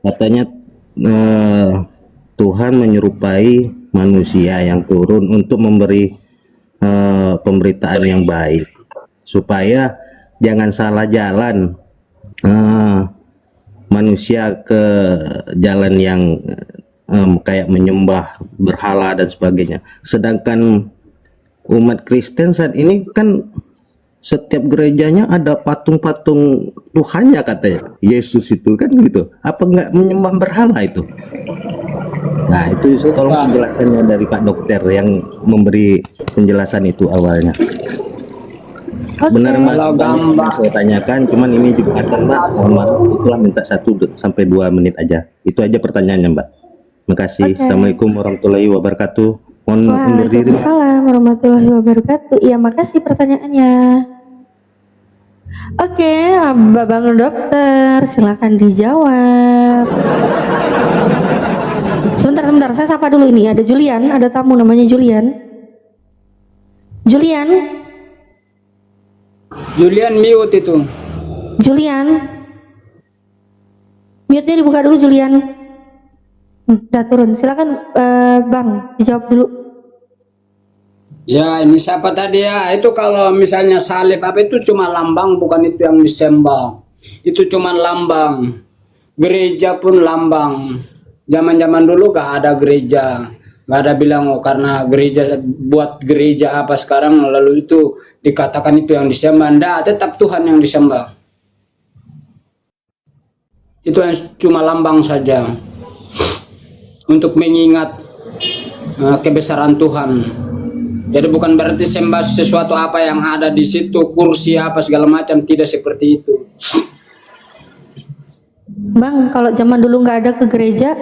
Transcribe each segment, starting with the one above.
Katanya Tuhan menyerupai manusia yang turun untuk memberi pemberitaan yang baik, supaya jangan salah jalan manusia ke jalan yang kayak menyembah berhala dan sebagainya. Sedangkan umat Kristen saat ini kan setiap gerejanya ada patung-patung Tuhannya, katanya Yesus itu kan gitu. Apa nggak menyembah berhala itu? Nah itu tolong penjelasannya dari Pak Dokter yang memberi penjelasan itu awalnya. Benar Mbak, yang saya tanyakan, cuman ini Jumatan Mbak, mohon maaf, itulah minta 1-2 menit aja. Itu aja pertanyaannya Mbak. Terima kasih. Assalamualaikum warahmatullahi wabarakatuh. Mohon undur diri. Waalaikumsalam warahmatullahi wabarakatuh. Iya, makasih pertanyaannya. Oke, Babang Dokter, silakan dijawab. Sebentar, saya sapa dulu ini. Ada Julian, ada tamu namanya Julian. Julian mute itu. Julian, mute-nya dibuka dulu Julian. Udah turun, silakan Bang, dijawab dulu. Ya, ini siapa tadi ya? Itu kalau misalnya salib apa itu cuma lambang, bukan itu yang disembah. Itu cuma lambang. Gereja pun lambang. Zaman-zaman dulu gak ada gereja. Gak ada bilang oh karena gereja buat gereja apa sekarang lalu itu dikatakan itu yang disembah. Nggak, tetap Tuhan yang disembah. Itu yang cuma lambang saja. Untuk mengingat kebesaran Tuhan. Jadi bukan berarti sembah sesuatu apa yang ada di situ, kursi apa segala macam, tidak seperti itu. Bang, kalau zaman dulu nggak ada ke gereja,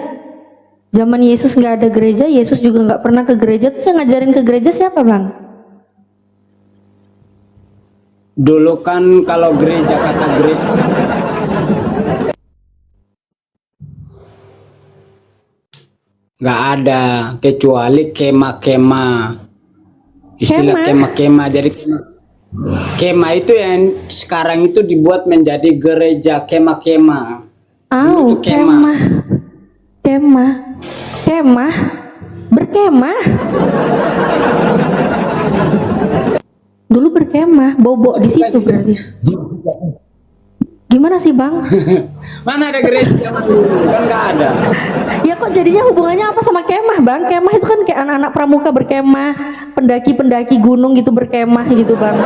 zaman Yesus nggak ada gereja, Yesus juga nggak pernah ke gereja, terus yang ngajarin ke gereja siapa Bang? Dulu kan kalau gereja, kata gereja nggak ada kecuali kemah-kemah. Istilah kemah-kemah. Jadi kemah itu yang sekarang itu dibuat menjadi gereja, kemah-kemah. Oh, kemah. Berkemah. Dulu berkemah, bobo di situ berarti. Gimana sih Bang? Mana ada gereja zaman dulu, kan nggak ada. Ya kok jadinya hubungannya apa sama kemah Bang? Kemah itu kan kayak anak-anak pramuka berkemah, pendaki-pendaki gunung gitu berkemah gitu Bang.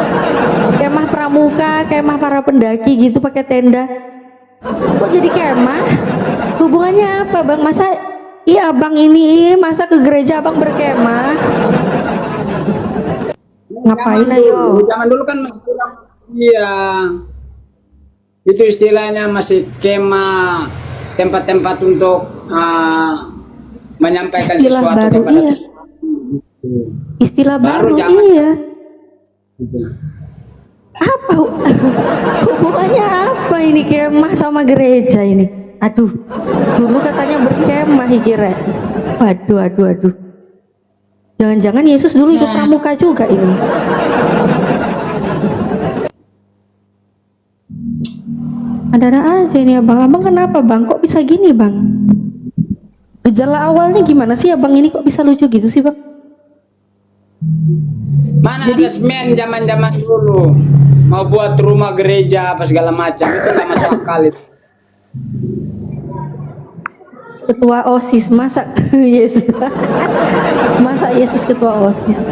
Kemah pramuka, kemah para pendaki gitu pakai tenda. Kok jadi kemah? Hubungannya apa Bang? Masa iya Bang ini masa ke gereja Abang berkemah? Ngapain ayo? Zaman dulu kan masih kurang. Iya. Itu istilahnya masih kemah, tempat-tempat untuk menyampaikan istilah sesuatu baru, kepada iya. Istilah baru zaman. Iya. Apa hubungannya apa ini kemah sama gereja ini? Aduh, dulu katanya berkemah kira. Waduh. Jangan-jangan Yesus dulu ikut pramuka juga ini. Ada aja ini abang kenapa Bang? Kok bisa gini Bang? Gejala awalnya gimana sih abang ini kok bisa lucu gitu sih Bang? Mana ada semen zaman-zaman dulu mau buat rumah gereja apa segala macam, itu nggak masuk akal itu. Ketua OSIS masa Yesus masa Yesus ketua OSIS?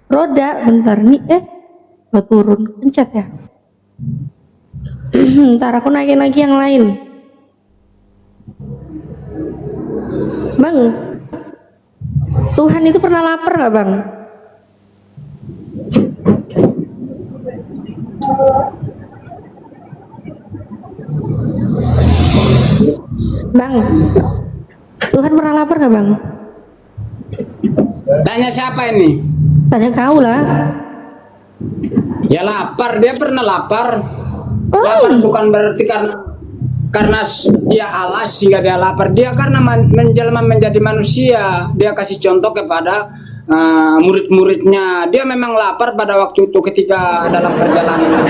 Roda bentar nih turun pencet ya. Ntar aku naikin lagi yang lain. Bang, Tuhan itu pernah lapar nggak Bang? Bang, Tuhan pernah lapar nggak Bang? Tanya siapa ini? Tanya kau lah. Ya lapar, dia pernah lapar. Lapar bukan berarti karena dia alas sehingga dia lapar. Dia karena menjelma menjadi manusia. Dia kasih contoh kepada murid-muridnya. Dia memang lapar pada waktu itu ketika dalam perjalanan.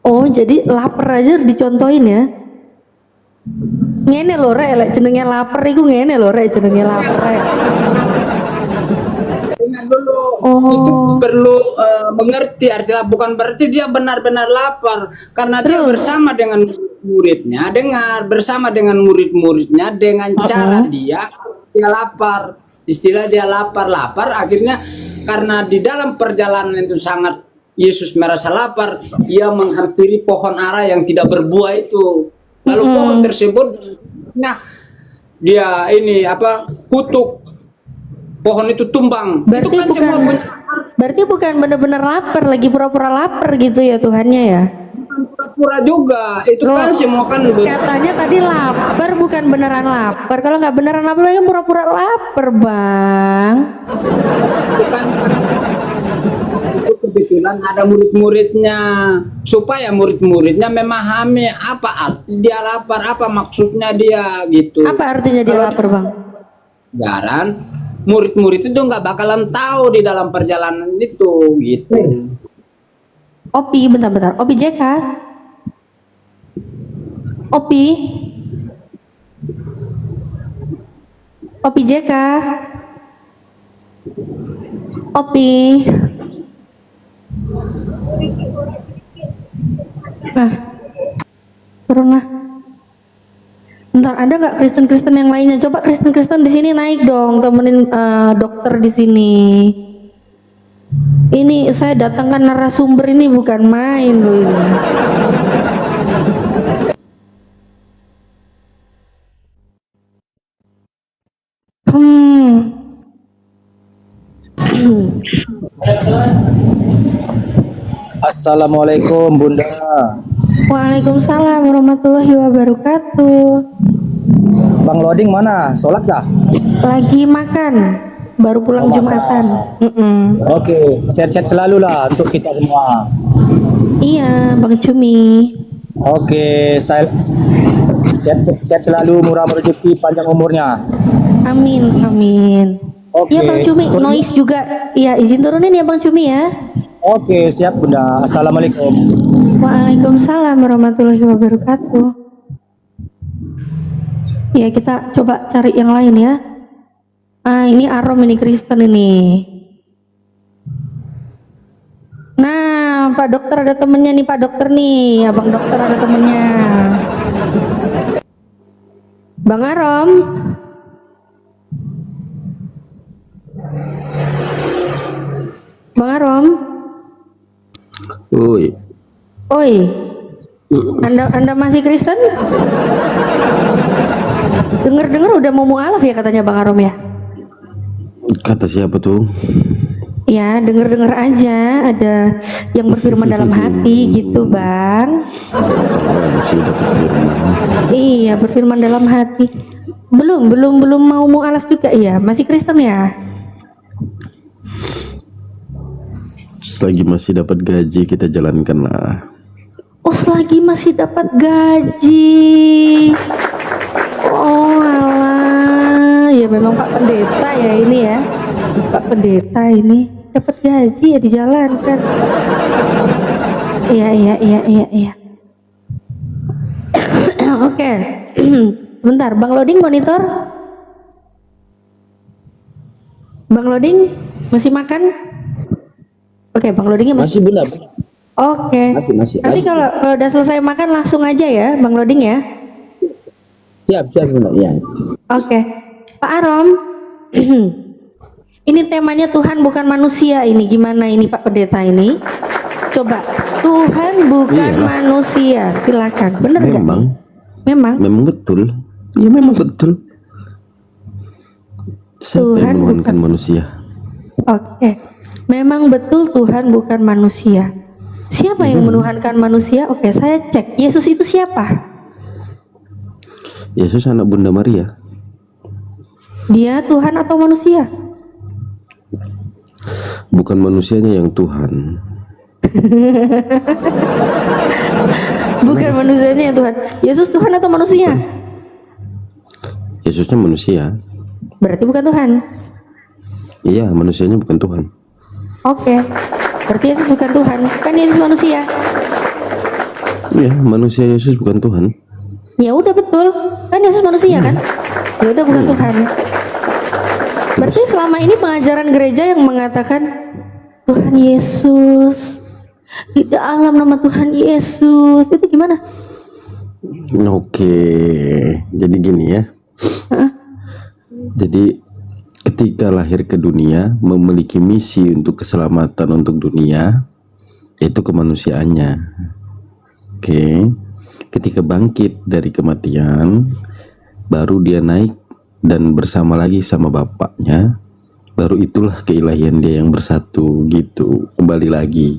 Oh, jadi lapar aja harus dicontohin ya? Ngene lho rek, lek jenenge lapar iku ngene lho rek, jenenge lapar rek. Ingat dulu, Oh. itu perlu mengerti artinya, bukan berarti dia benar-benar lapar, karena dia bersama dengan muridnya, bersama dengan murid-muridnya dengan cara dia lapar, istilah dia lapar, akhirnya karena di dalam perjalanan itu sangat Yesus merasa lapar, ia menghampiri pohon ara yang tidak berbuah itu, lalu pohon tersebut, nah dia ini kutuk. Pohon itu tumbang. Berarti Itu kan bukan semua punya berarti bukan benar-benar lapar, lagi pura-pura lapar gitu ya Tuhannya ya. pura juga. Itu Loh, kan semua kan katanya tadi lapar bukan beneran lapar. Kalau nggak beneran lapar lagi pura-pura lapar, Bang. bukan itu kebetulan ada murid-muridnya, supaya murid-muridnya memahami apa arti dia lapar, apa maksudnya dia gitu. Apa artinya dia lapar, Bang? Garan murid-murid itu nggak bakalan tahu di dalam perjalanan itu gitu. Opi, bentar-bentar. Opi JK. Opi. Opi JK. Opi. Turun lah. Bentar, ada nggak Kristen-Kristen yang lainnya? Coba Kristen-Kristen di sini naik dong, temenin dokter di sini. Ini saya datangkan narasumber ini bukan main loh ini. Assalamualaikum Bunda. Waalaikumsalam warahmatullahi wabarakatuh. Bang Loading mana? Sholat kah? Lagi makan, baru pulang Oh, Jumatan. Oke, sehat-sehat selalu lah untuk kita semua. Iya, Bang Cumi. Oke, saya sehat selalu, murah rezeki, panjang umurnya. Amin, amin. Oke. Iya Bang Cumi, noise juga. Iya, izin turunin ya Bang Cumi ya. Oke, siap Bunda. Assalamualaikum. Waalaikumsalam warahmatullahi wabarakatuh. Ya, kita coba cari yang lain ya. Ini Arom, ini Kristen ini. Nah, Pak Dokter ada temennya nih, Pak Dokter nih. Abang Dokter ada temennya. Bang Arom. Bang Arom. Oi. Oi. Anda masih Kristen? Dengar-dengar udah mau mualaf ya katanya Bang Arom ya? Kata siapa tuh? Ya, dengar-dengar aja ada yang berfirman dalam hati gitu, Bang. Sudah berfirman. Iya, berfirman dalam hati. Belum mau mualaf juga ya? Masih Kristen ya? Selagi masih dapat gaji kita jalankan lah. Oh, selagi masih dapat gaji. Oh, alah. Ya memang Pak Pendeta ya ini ya. Pak Pendeta ini dapat gaji ya dijalankan. Iya. Oke. Sebentar, Bang Loading monitor. Bang Loading masih makan? Oke, Bang Loadingnya masih. Masih Bunda. Oke. Masih. Nanti kalau udah selesai makan langsung aja ya, Bang Loading ya. Siap Bunda. Ya. Oke, Pak Arom. Ini temanya Tuhan bukan manusia ini. Gimana ini Pak Pendeta ini? Coba, Tuhan bukan Iya. manusia. Silakan. Bener nggak? Memang. Betul. Ya memang betul. Siapa Tuhan yang menuhankan bukan- manusia? Oke. Memang betul Tuhan bukan manusia. Siapa yang menuhankan manusia? Oke, saya cek. Yesus itu siapa? Yesus anak Bunda Maria. Dia Tuhan atau manusia? Bukan manusianya yang Tuhan. Bukan manusianya yang Tuhan. Yesus Tuhan atau manusia? Yesusnya manusia. Berarti bukan Tuhan. Iya, manusianya bukan Tuhan. Oke. Berarti Yesus bukan Tuhan. Kan Yesus manusia. Iya, manusia Yesus bukan Tuhan. Ya udah betul. Kan Yesus manusia kan? Ya udah bukan Tuhan. Berarti selama ini pengajaran gereja yang mengatakan Tuhan Yesus di dalam nama Tuhan Yesus itu gimana? Oke, jadi gini ya. Jadi ketika lahir ke dunia memiliki misi untuk keselamatan untuk dunia, yaitu kemanusiaannya. Oke, ketika bangkit dari kematian, baru dia naik dan bersama lagi sama Bapaknya, baru itulah keilahian dia yang bersatu gitu, kembali lagi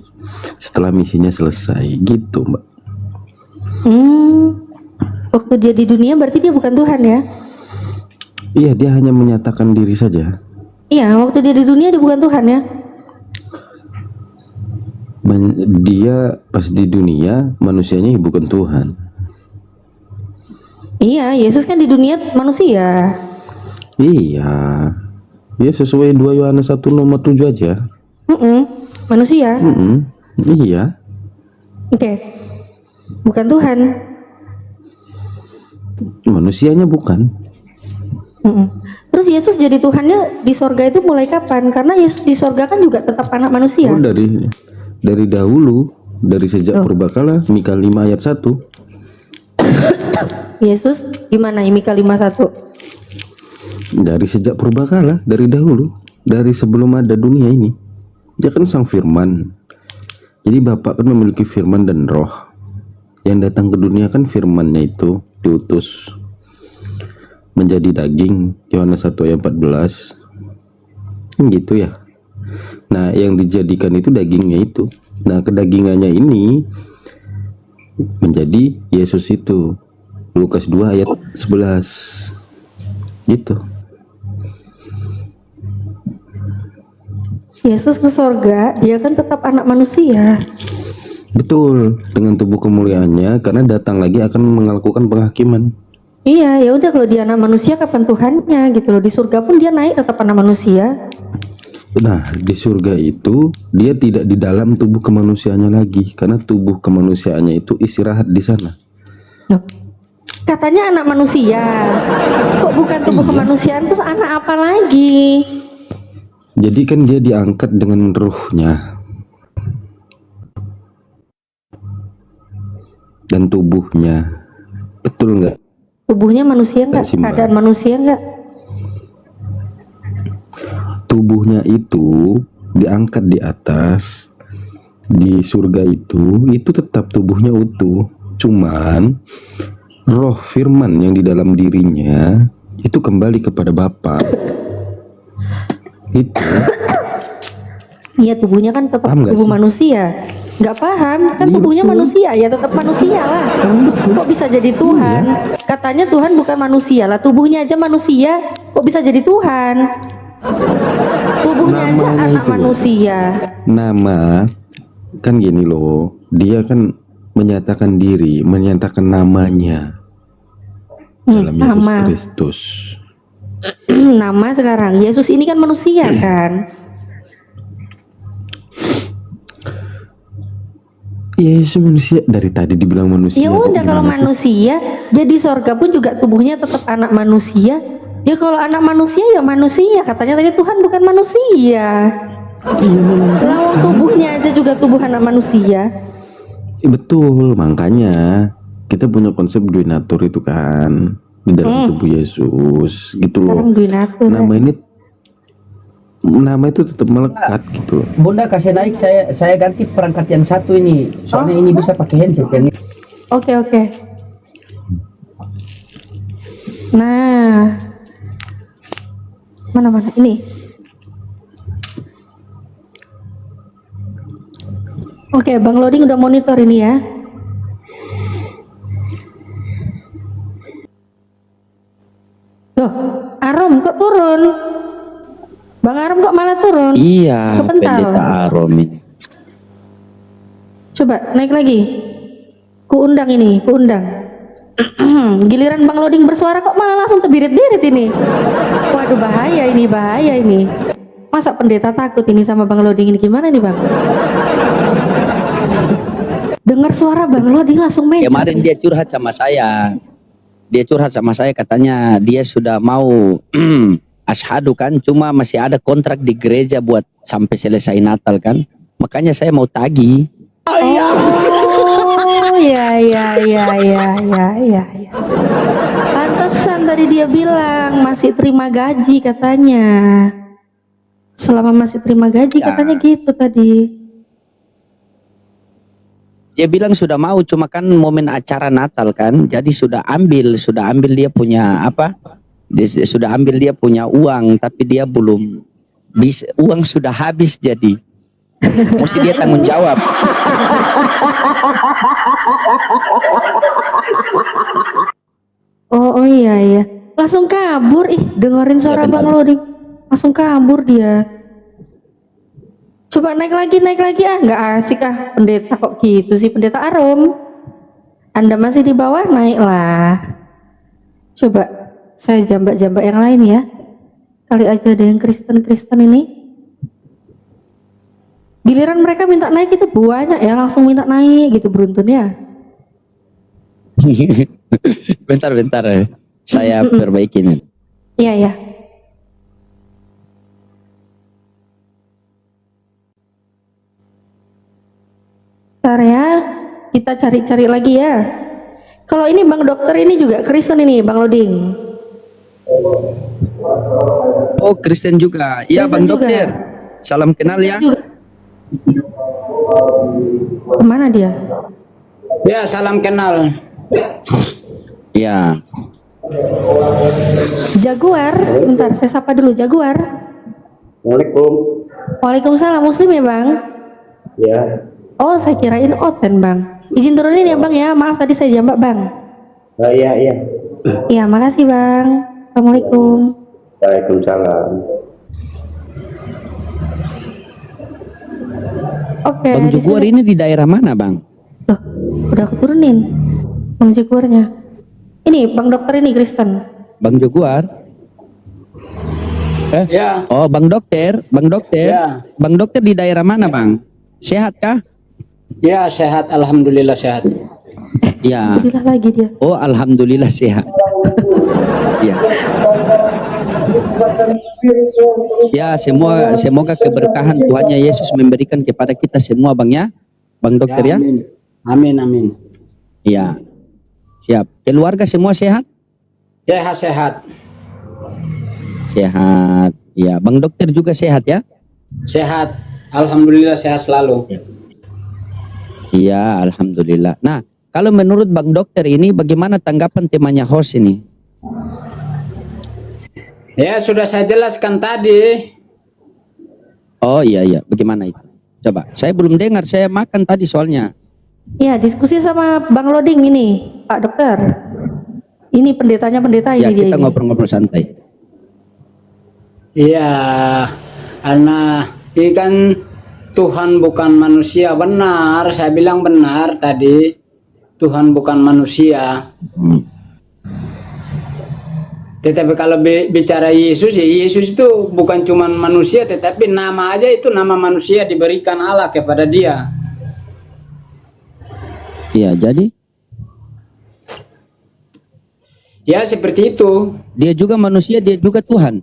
setelah misinya selesai gitu, Mbak. Waktu dia di dunia berarti dia bukan Tuhan ya? Iya, dia hanya menyatakan diri saja. Iya, waktu dia di dunia dia bukan Tuhan ya? Dia pas di dunia manusianya bukan Tuhan. Iya, Yesus kan di dunia manusia. Iya, ya sesuai 2 Yohanes 1 nomor 7 aja. Manusia. Iya. Oke. Bukan Tuhan. Manusianya bukan. Terus Yesus jadi Tuhannya di sorga itu mulai kapan? Karena Yesus di sorga kan juga tetap anak manusia. Oh, dari dahulu, dari sejak purbakala, Mika 5 ayat 1. Yesus gimana Mika 5:1? Dari sejak purbakala, dari dahulu, dari sebelum ada dunia ini. Dia kan sang firman. Jadi Bapa kan memiliki firman dan roh. Yang datang ke dunia kan firmannya itu diutus menjadi daging, Yohanes 1 ayat 14. Kan gitu ya. Nah, yang dijadikan itu dagingnya itu. Nah, kedagingannya ini menjadi Yesus itu. Lukas 2 ayat 11. Gitu. Yesus ke sorga, dia kan tetap anak manusia. Betul, dengan tubuh kemuliaannya, karena datang lagi akan melakukan penghakiman. Iya, ya udah kalau dia anak manusia kapan Tuhannya gitu loh. Di surga pun dia naik tetap anak manusia. Nah, di surga itu dia tidak di dalam tubuh kemanusiaannya lagi, karena tubuh kemanusiaannya itu istirahat di sana. Loh, katanya anak manusia. Kok bukan tubuh kemanusiaan, terus anak apa lagi? Jadi kan dia diangkat dengan ruhnya dan tubuhnya. Betul nggak? Tubuhnya manusia nggak? Keadaan manusia nggak? Tubuhnya itu diangkat di atas, di surga itu tetap tubuhnya utuh. Cuman roh firman yang di dalam dirinya itu kembali kepada Bapa. Itu. Iya, tubuhnya kan tetap Paham nggak tubuh sih? manusia. Nggak paham, kan Iya, tubuhnya betul. manusia, ya tetap manusia lah. Kok bisa jadi Tuhan? Katanya Tuhan bukan manusia lah, tubuhnya aja manusia, kok bisa jadi Tuhan? Tubuhnya aja Namanya anak itu. manusia. Nama kan gini loh, dia kan menyatakan diri, menyatakan namanya dalam Yesus Nama. Kristus. Nama sekarang, Yesus ini kan manusia kan? Yesus manusia, dari tadi dibilang manusia. Ya kok udah kalau gimana sih? manusia, jadi sorga pun juga tubuhnya tetap anak manusia. Ya kalau anak manusia ya manusia, katanya tadi Tuhan bukan manusia. Lawang tubuhnya aja juga tubuh anak manusia. Betul, makanya kita punya konsep duinatur itu kan di dalam tubuh Yesus gitu loh. Sekarang duinatur. Nama itu tetap melekat gitu loh. Bunda kasih naik, saya ganti perangkat yang satu ini. Soalnya ini bisa pakai handset yang ini. Oke. Nah, mana ini? Oke, Bang Loading udah monitor ini ya. Loh, Arom kok turun? Bang Arom kok malah turun? Iya, Kepental. pendeta Arom ini. Coba naik lagi. Kuundang ini, kuundang. Giliran Bang Loading bersuara kok malah langsung terbirit-birit ini. Waduh, bahaya ini. Masa pendeta takut ini sama Bang Loading ini, gimana nih Bang? Dengar suara Bang Loading langsung mencet. Kemarin dia curhat sama saya. dia curhat sama saya, katanya dia sudah mau asyhadu kan, cuma masih ada kontrak di gereja buat sampai selesai Natal kan. Makanya saya mau tagih. Oh ya ya ya ya ya ya ya. Pantesan tadi dia bilang masih terima gaji katanya. Selama masih terima gaji Ya. katanya gitu tadi. Dia bilang sudah mau, cuma kan momen acara Natal kan, jadi sudah ambil dia punya apa? Sudah ambil dia punya uang, tapi dia belum bisa, uang sudah habis jadi. Mesti dia tanggung jawab. Oh iya iya. Langsung kabur dengerin suara bentar. Bang Loding. Langsung kabur dia. Coba naik lagi nggak asik pendeta kok gitu sih, pendeta Arum. Anda masih di bawah, naiklah. Coba saya jambak-jambak yang lain ya. Kali aja ada yang Kristen ini. Giliran mereka minta naik itu banyak ya, langsung minta naik gitu, beruntun ya. Bentar. Saya perbaikin. Iya ya. Bentar ya, kita cari-cari lagi ya. Kalau ini Bang Dokter ini juga Kristen ini, Bang Loding. Oh, Kristen juga. Iya, Kristen Bang juga. Dokter. Salam kenal ya. Juga. Kemana dia? Ya, salam kenal. Ya. Jaguar, bentar saya sapa dulu Jaguar. Assalamualaikum. Waalaikumsalam, Muslim ya Bang? Ya. Oh saya kirain Oten Bang. Izin turunin ya Bang ya, maaf tadi saya jambak Bang. Iya. Iya makasih Bang. Assalamualaikum. Waalaikumsalam. Oke. Bang di Juguar sini- ini di daerah mana, Bang? Loh, udah aku turunin Bang Jaguarnya. Ini Bang Dokter ini Kristen. Bang Juguar. Ya, Oh, Bang Dokter. Ya. Bang Dokter di daerah mana, Bang? Sehat kah? ya sehat, alhamdulillah sehat. Ya. Alhamdulillah lagi dia. Oh, alhamdulillah sehat. Ya. Ya, semoga keberkahan Tuhannya Yesus memberikan kepada kita semua, Bang ya. Bang Dokter ya. Amin. Ya. Siap. Keluarga semua sehat? Sehat. Sehat. Ya, Bang Dokter juga sehat ya? Sehat. Alhamdulillah sehat selalu. Iya, alhamdulillah. Nah, kalau menurut Bang Dokter ini bagaimana tanggapan temanya host ini? Ya, sudah saya jelaskan tadi. Oh iya, bagaimana itu? Coba, saya belum dengar, saya makan tadi soalnya. Iya diskusi sama Bang Loding ini Pak Dokter. Ini pendetanya pendeta Ya, ini dia kita ini. ngobrol-ngobrol santai. Iya, karena ini kan Tuhan bukan manusia, benar. Saya bilang benar tadi. Tuhan bukan manusia. Tetapi kalau bicara Yesus, ya Yesus itu bukan cuma manusia, tetapi nama aja itu nama manusia diberikan Allah kepada dia. Iya, jadi Ya seperti itu. dia juga manusia, dia juga Tuhan.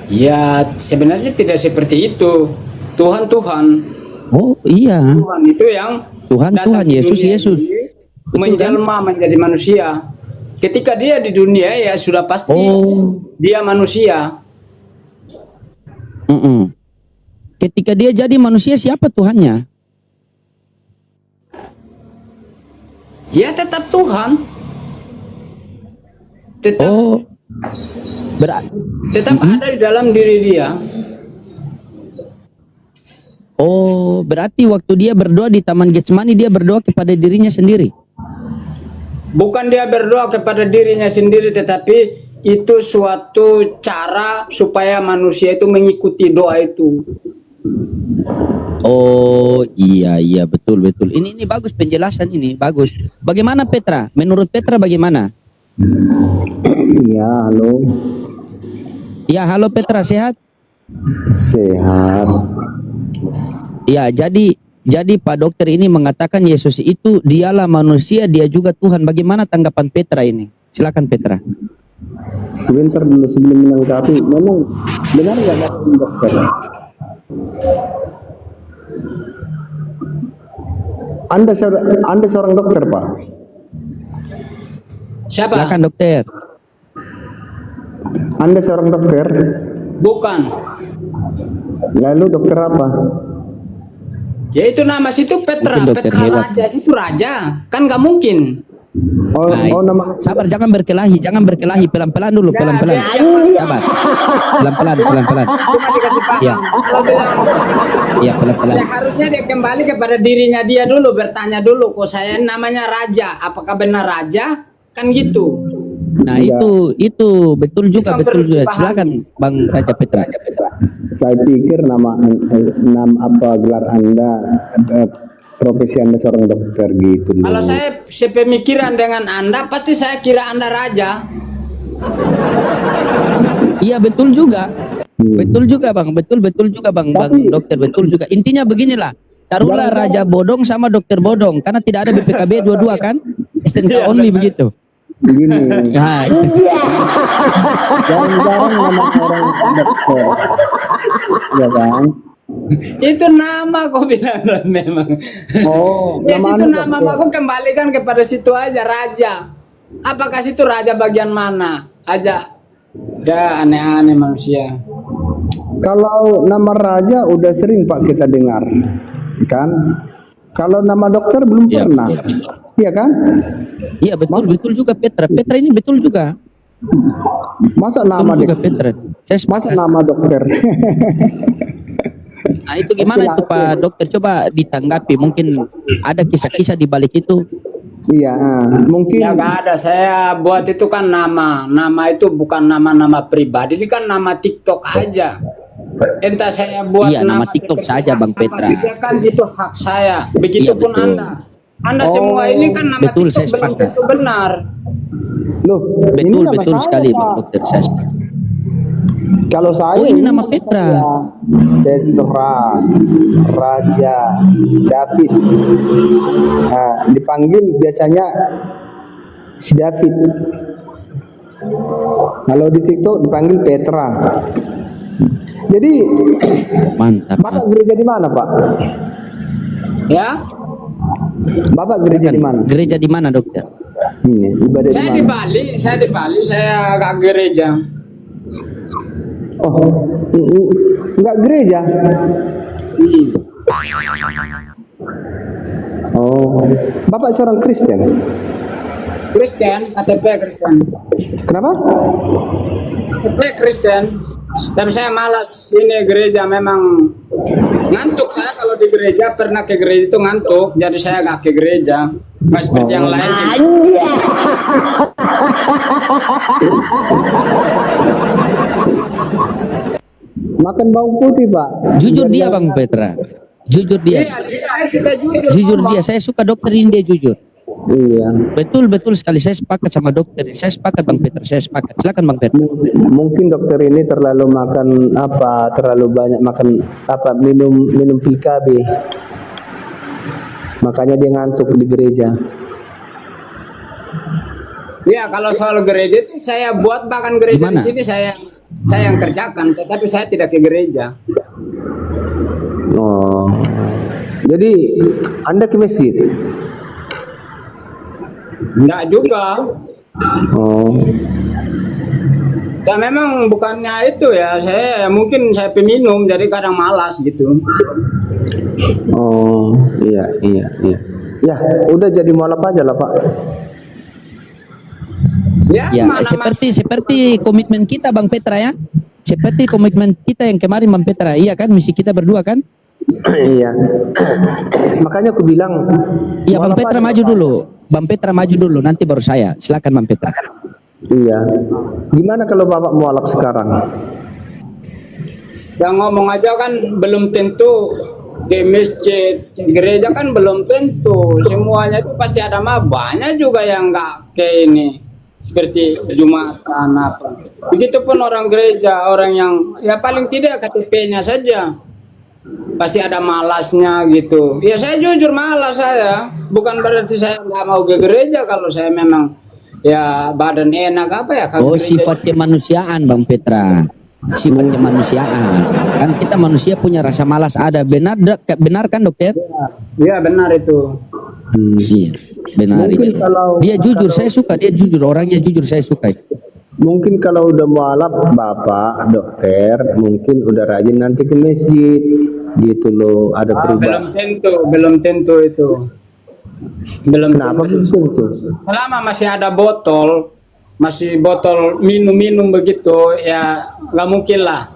Ya sebenarnya tidak seperti itu. Tuhan. Oh iya, Tuhan itu yang Tuhan, datang di Yesus, dunia Yesus. ini, Betul, menjelma menjadi manusia. Ketika dia di dunia ya sudah pasti dia manusia. Ketika dia jadi manusia, siapa Tuhannya? Ya tetap Tuhan. Tetap tetap ada di dalam diri dia. Oh, berarti waktu dia berdoa di Taman Getsemani, dia berdoa kepada dirinya sendiri. Bukan dia berdoa kepada dirinya sendiri, tetapi itu suatu cara supaya manusia itu mengikuti doa itu. Oh iya betul. Ini bagus penjelasan ini, bagus. Bagaimana Petra? Menurut Petra bagaimana? Iya, halo. Ya, halo Petra, sehat? Sehat. Ya, jadi Jadi Pak Dokter ini mengatakan Yesus itu dialah manusia, dia juga Tuhan. Bagaimana tanggapan Petra ini? Silakan Petra. Sebentar dulu sebelum menanggapi, memang benar nggak dokter? Anda seorang dokter, Pak? Siapa? Silakan dokter. Anda seorang dokter? Bukan. Lalu dokter apa? Ya itu nama situ Petra. Mungkin dokter Petra hebat. Raja, itu raja. Kan nggak mungkin. Oh, Baik. oh nama. Sabar, jangan berkelahi, pelan-pelan dulu, pelan-pelan. Sabar. Pelan-pelan. Cuma dikasih paham. Iya. Kalau bilang, Iya, pelan-pelan. ya harusnya dia kembali kepada dirinya dia dulu, bertanya dulu, kok saya namanya raja, apakah benar raja? Kan gitu. Nah, itu betul juga. Silakan Bang Raja Petra. Saya pikir nama apa gelar Anda, profesi Anda seorang dokter gitu. Kalau saya sepemikiran dengan Anda, pasti saya kira Anda raja. Iya, betul juga. Betul juga Bang, betul juga Bang Dokter, betul juga. Intinya beginilah. Taruhlah Raja Bodong sama Dokter Bodong, karena tidak ada BPKB dua-dua kan? STNK only begitu. Begini, Nah, jarang-jarang nama orang dokter, ya kan? Itu nama kok bilang memang. Oh, Ya situ Anda nama dokter. aku kembalikan kepada situ aja, raja. Apakah situ raja bagian mana? Aja. Udah aneh-aneh manusia. Kalau nama raja udah sering Pak kita dengar, kan? Kalau nama dokter belum Iya, pernah, iya kan? iya betul juga Petra. Petra ini betul juga. Masa nama Betul juga dok- Petra. Saya masa sepakat. nama dokter? Nah, itu gimana itu Pak Dokter? Coba ditanggapi. Mungkin ada kisah-kisah di balik itu. Iya, mungkin. Ya gak ada, saya buat itu kan nama. Nama itu bukan nama-nama pribadi, ini kan nama TikTok aja. Entah saya buat Iya, nama TikTok seperti saja, Bang apa Petra. juga kan itu hak saya. Begitupun Iya, betul. Anda semua ini kan nama betul, TikTok saya belum sepakat. tentu benar. Loh, ini nama Betul saya, sekali Pak. Bang Dokter. Saya sepakat. Kalau saya Oh, ini nama Petra. saya. Petra Raja David. Nah, dipanggil biasanya si David. Kalau di TikTok dipanggil Petra. Jadi Mantap. Bapak gereja di mana, Pak? Ya, Bapak gereja di mana? Gereja di mana Dokter? Ini ibadah di saya mana? di Bali, saya gak gereja. Oh, enggak gereja. Hmm. Oh, Bapak seorang Kristen. Kristen, KTP Kristen. Kenapa? KTP Kristen. Tapi saya malas ini gereja, memang ngantuk saya kalau di gereja, pernah ke gereja itu ngantuk, jadi saya gak ke gereja. Nggak seperti yang lain. Makan bawang putih, Pak. Jujur dia Bang Petra. Jujur dia. Kita jujur. Jujur dia. Saya suka dokter ini, dia jujur. Iya. Betul sekali. Saya sepakat sama dokter. Saya sepakat Bang Petra. Saya sepakat. Silakan Bang Petra. Mungkin dokter ini terlalu makan apa? Terlalu banyak makan apa? Minum pil KB. Makanya dia ngantuk di gereja. Ya, kalau soal gereja itu saya buat, bahkan gereja Gimana? di sini saya yang kerjakan, tetapi saya tidak ke gereja. Oh. Jadi Anda ke masjid? Enggak juga. Oh. Ya memang bukannya itu ya, saya mungkin saya peminum, jadi kadang malas gitu. Oh, iya. Ya, udah jadi mualaf aja lah, Pak. Ya, Ya, mana seperti komitmen kita Bang Petra ya. Seperti komitmen kita yang kemarin Bang Petra. Iya kan, misi kita berdua kan? Iya. Makanya aku bilang. Iya, Bang mualaf Petra aja, maju Pak. dulu. Bang Petra maju dulu, nanti baru saya. Silakan Bang Petra. Iya. Gimana kalau Bapak mualaf sekarang? yang ngomong aja kan belum tentu, di masjid, di gereja kan belum tentu. Semuanya itu pasti ada, mah banyak juga yang nggak kayak ini, seperti Jumatan apa. Begitupun orang gereja, orang yang ya paling tidak KTP-nya saja. pasti ada malasnya gitu. Ya saya jujur malas saya. Bukan berarti saya nggak mau ke gereja kalau saya memang ya badan enak apa ya. Kalau Oh, gereja- sifat kemanusiaan Bang Petra. Sifat kemanusiaan. Kan kita manusia punya rasa malas ada. Benar kan dokter? Iya benar itu. Iya, benar. Mungkin Iya. kalau- Dia jujur, saya suka. Dia jujur, orangnya jujur, saya suka. Mungkin kalau udah mualaf Bapak dokter, mungkin udah rajin nanti ke masjid gitu loh. Ada perubahan. Belum tentu itu. Belum Kenapa tentu. belum tentu? Selama masih ada botol, masih botol minum-minum begitu, ya nggak mungkin lah.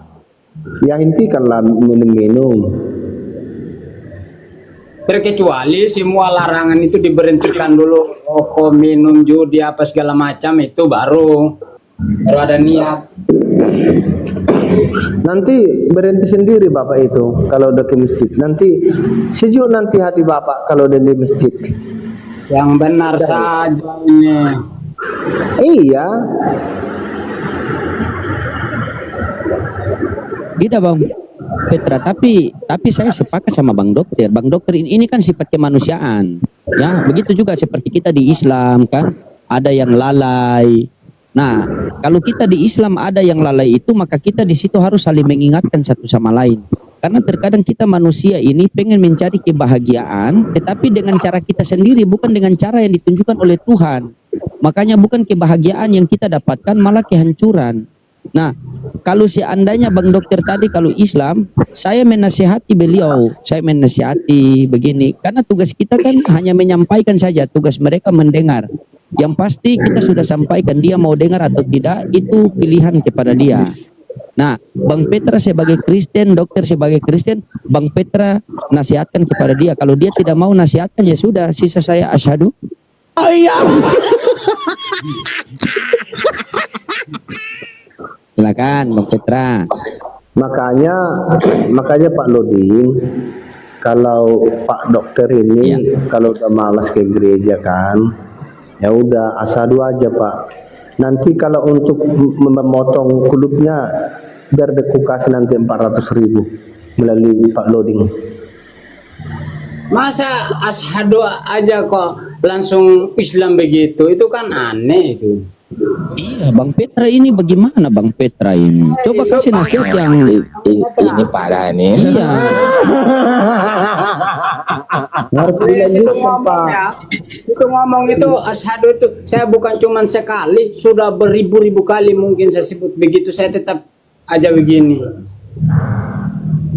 Ya hentikanlah minum-minum. Terkecuali semua larangan itu diberhentikan dulu, rokok, minum, judi, apa segala macam itu baru ada niat. Nanti berhenti sendiri Bapak itu kalau udah ke masjid. Nanti sejuk nanti hati Bapak kalau udah di masjid. Yang benar saja ini. Iya, Tidak Bang Petra, tapi saya sepakat sama Bang Dokter. Bang Dokter ini kan sifat kemanusiaan. Ya, begitu juga seperti kita di Islam kan, ada yang lalai. Nah, kalau kita di Islam ada yang lalai itu, maka kita di situ harus saling mengingatkan satu sama lain. Karena terkadang kita manusia ini pengen mencari kebahagiaan, tetapi dengan cara kita sendiri, bukan dengan cara yang ditunjukkan oleh Tuhan. Makanya bukan kebahagiaan yang kita dapatkan, malah kehancuran. Nah, kalau seandainya Bang Dokter tadi kalau Islam, saya menasihati beliau, saya menasihati begini, karena tugas kita kan hanya menyampaikan saja, tugas mereka mendengar. Yang pasti kita sudah sampaikan, dia mau dengar atau tidak, itu pilihan kepada dia. Nah, Bang Petra sebagai Kristen, Dokter sebagai Kristen, Bang Petra nasihatkan kepada dia. Kalau dia tidak mau nasihatkan, ya sudah, sisa saya asyhadu. Silakan Bang Petra. makanya Pak Loding, kalau Pak Dokter ini kalau udah malas ke gereja kan, ya udah asyhadu aja Pak. Nanti kalau untuk memotong kulupnya, biar deku kasih nanti 400.000 melalui Pak Loding. Masa asyhadu aja kok langsung Islam begitu? Itu kan aneh itu. Iya, Bang Petra ini bagaimana Bang Petra ini? Coba kasih nasihat yang Ini parah nih. iya. Harus dilanjutkan Pak. Itu ngomong itu asyhadu itu saya bukan cuman sekali, sudah beribu-ribu kali mungkin saya sebut begitu, saya tetap aja begini.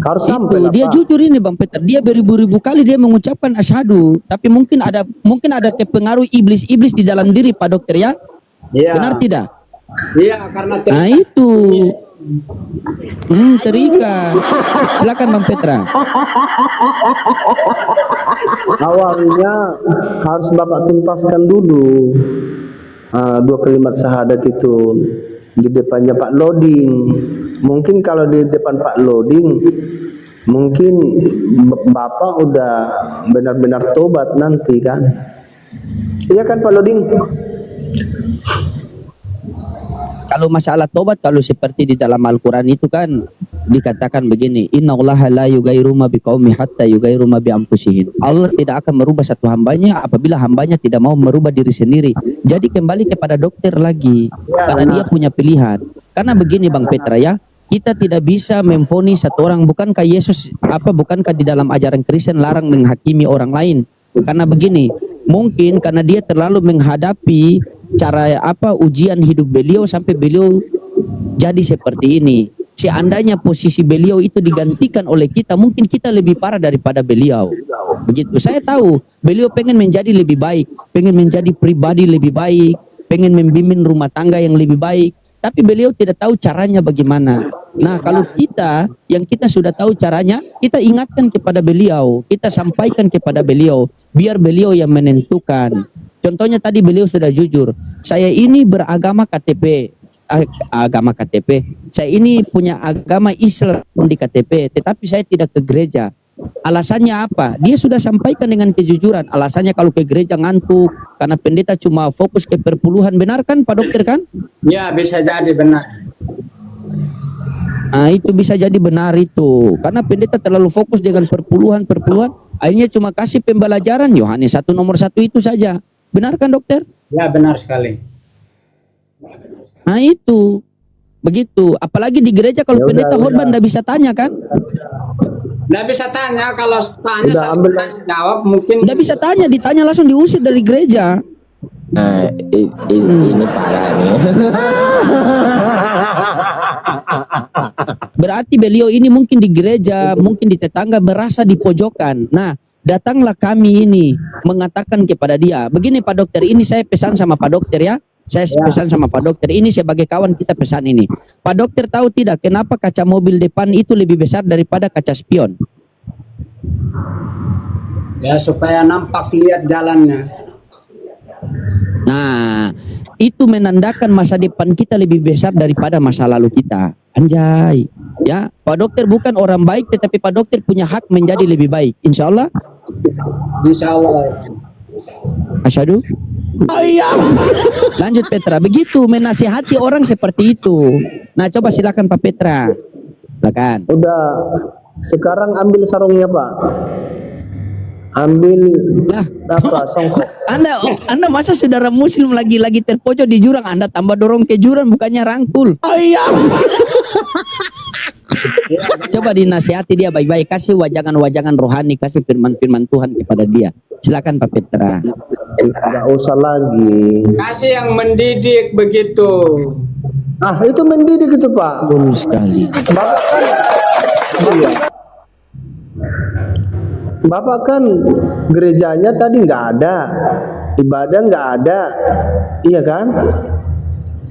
Harus Itu sampai lah, dia Pak. jujur ini Bang Petra. Dia beribu-ribu kali dia mengucapkan asyhadu, tapi mungkin ada kepengaruh iblis-iblis di dalam diri Pak Dokter ya. Iya. Benar tidak? Iya, karena Nah itu. Terikat. Silakan Bang Petra. Awalnya harus Bapak tuntaskan dulu dua kalimat syahadat itu di depannya Pak Loding. Mungkin kalau di depan Pak Loding, mungkin Bapak udah benar-benar tobat nanti kan. Iya kan Pak Loding? Kalau masalah tobat, kalau seperti di dalam Al-Quran itu kan dikatakan begini, innallaha la yughayyiru ma biqaumin hatta yughayyiru ma bi anfusihim. Allah tidak akan merubah satu hambanya apabila hambanya tidak mau merubah diri sendiri. Jadi kembali kepada dokter lagi, karena dia punya pilihan. Karena begini Bang Petra ya, kita tidak bisa memvonis satu orang. Bukankah Yesus bukankah di dalam ajaran Kristen larang menghakimi orang lain? Karena begini, mungkin karena dia terlalu menghadapi cara ujian hidup beliau sampai beliau jadi seperti ini. Seandainya posisi beliau itu digantikan oleh kita, mungkin kita lebih parah daripada beliau. Begitu. Saya tahu beliau pengen menjadi lebih baik, pengen menjadi pribadi lebih baik, pengen membimbing rumah tangga yang lebih baik, tapi beliau tidak tahu caranya bagaimana. Nah, kalau kita yang kita sudah tahu caranya, kita ingatkan kepada beliau, kita sampaikan kepada beliau, biar beliau yang menentukan. Contohnya tadi beliau sudah jujur, saya ini beragama KTP, saya ini punya agama Islam di KTP, tetapi saya tidak ke gereja. Alasannya apa? Dia sudah sampaikan dengan kejujuran. Alasannya kalau ke gereja ngantuk, karena pendeta cuma fokus ke perpuluhan. Benar kan Pak Dokter kan? Ya, bisa jadi benar. Nah, itu bisa jadi benar itu. Karena pendeta terlalu fokus dengan perpuluhan, akhirnya cuma kasih pembelajaran Yohanes 1 nomor 1 itu saja. Benar kan, dokter? Ya, benar sekali. Nah, itu. Begitu. Apalagi di gereja kalau Ya pendeta udah, khotbah nggak bisa tanya kan? Nggak bisa tanya, kalau tanya Udah, saling ambil. tanya jawab mungkin. Nggak bisa tanya, ditanya langsung diusir dari gereja. Nah, ini parah nih. Berarti beliau ini mungkin di gereja, mungkin di tetangga merasa di pojokan. Nah, datanglah kami ini mengatakan kepada dia, begini Pak Dokter, ini saya pesan sama Pak Dokter ya. Saya pesan sama Pak Dokter, ini sebagai kawan kita pesan ini. Pak Dokter tahu tidak kenapa kaca mobil depan itu lebih besar daripada kaca spion? Ya, supaya nampak lihat jalannya. Nah, itu menandakan masa depan kita lebih besar daripada masa lalu kita. Anjay. Ya, Pak Dokter bukan orang baik, tetapi Pak Dokter punya hak menjadi lebih baik. Insya Allah. Insya Allah. Asyhadu. Lanjut Petra. Begitu menasihati orang seperti itu. Nah, coba silakan Pak Petra. Silakan. Udah, sekarang ambil sarungnya Pak. Ambil Lah, apa songkok. Anda masa saudara muslim lagi terpojok di jurang, Anda tambah dorong ke jurang bukannya rangkul. Coba dinasihati dia baik-baik, kasih wajangan-wajangan rohani, kasih firman-firman Tuhan kepada dia. Silakan Pak Petra. Nggak usah lagi. Kasih yang mendidik begitu. Ah, itu mendidik itu Pak. Betul sekali. Bapak kan, iya. Bapak kan gerejanya tadi nggak ada, ibadah nggak ada, iya kan?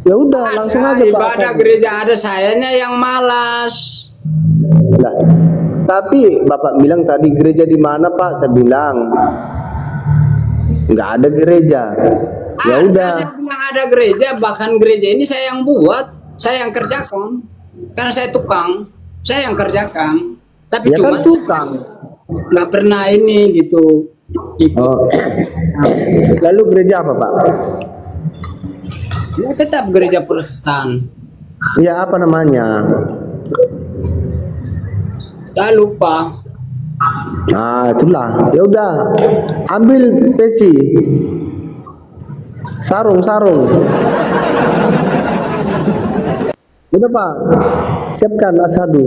Ya udah langsung aja Pak. Ibadah gereja ada, sayanya yang malas. Nah, tapi Bapak bilang tadi gereja di mana Pak? Saya bilang nggak ada gereja. Ya udah. Saya bilang ada gereja, bahkan gereja ini saya yang buat, saya yang kerjakan. Karena saya tukang, saya yang kerjakan. Tapi Ya cuma kan tukang. nggak pernah ini gitu. Oh. Lalu gereja apa Pak? Ya tetap gereja Protestan. Ya apa namanya? Saya lupa. Nah itulah. Ya udah, ambil peci, sarung. Udah Pak, siapkan asyhadu.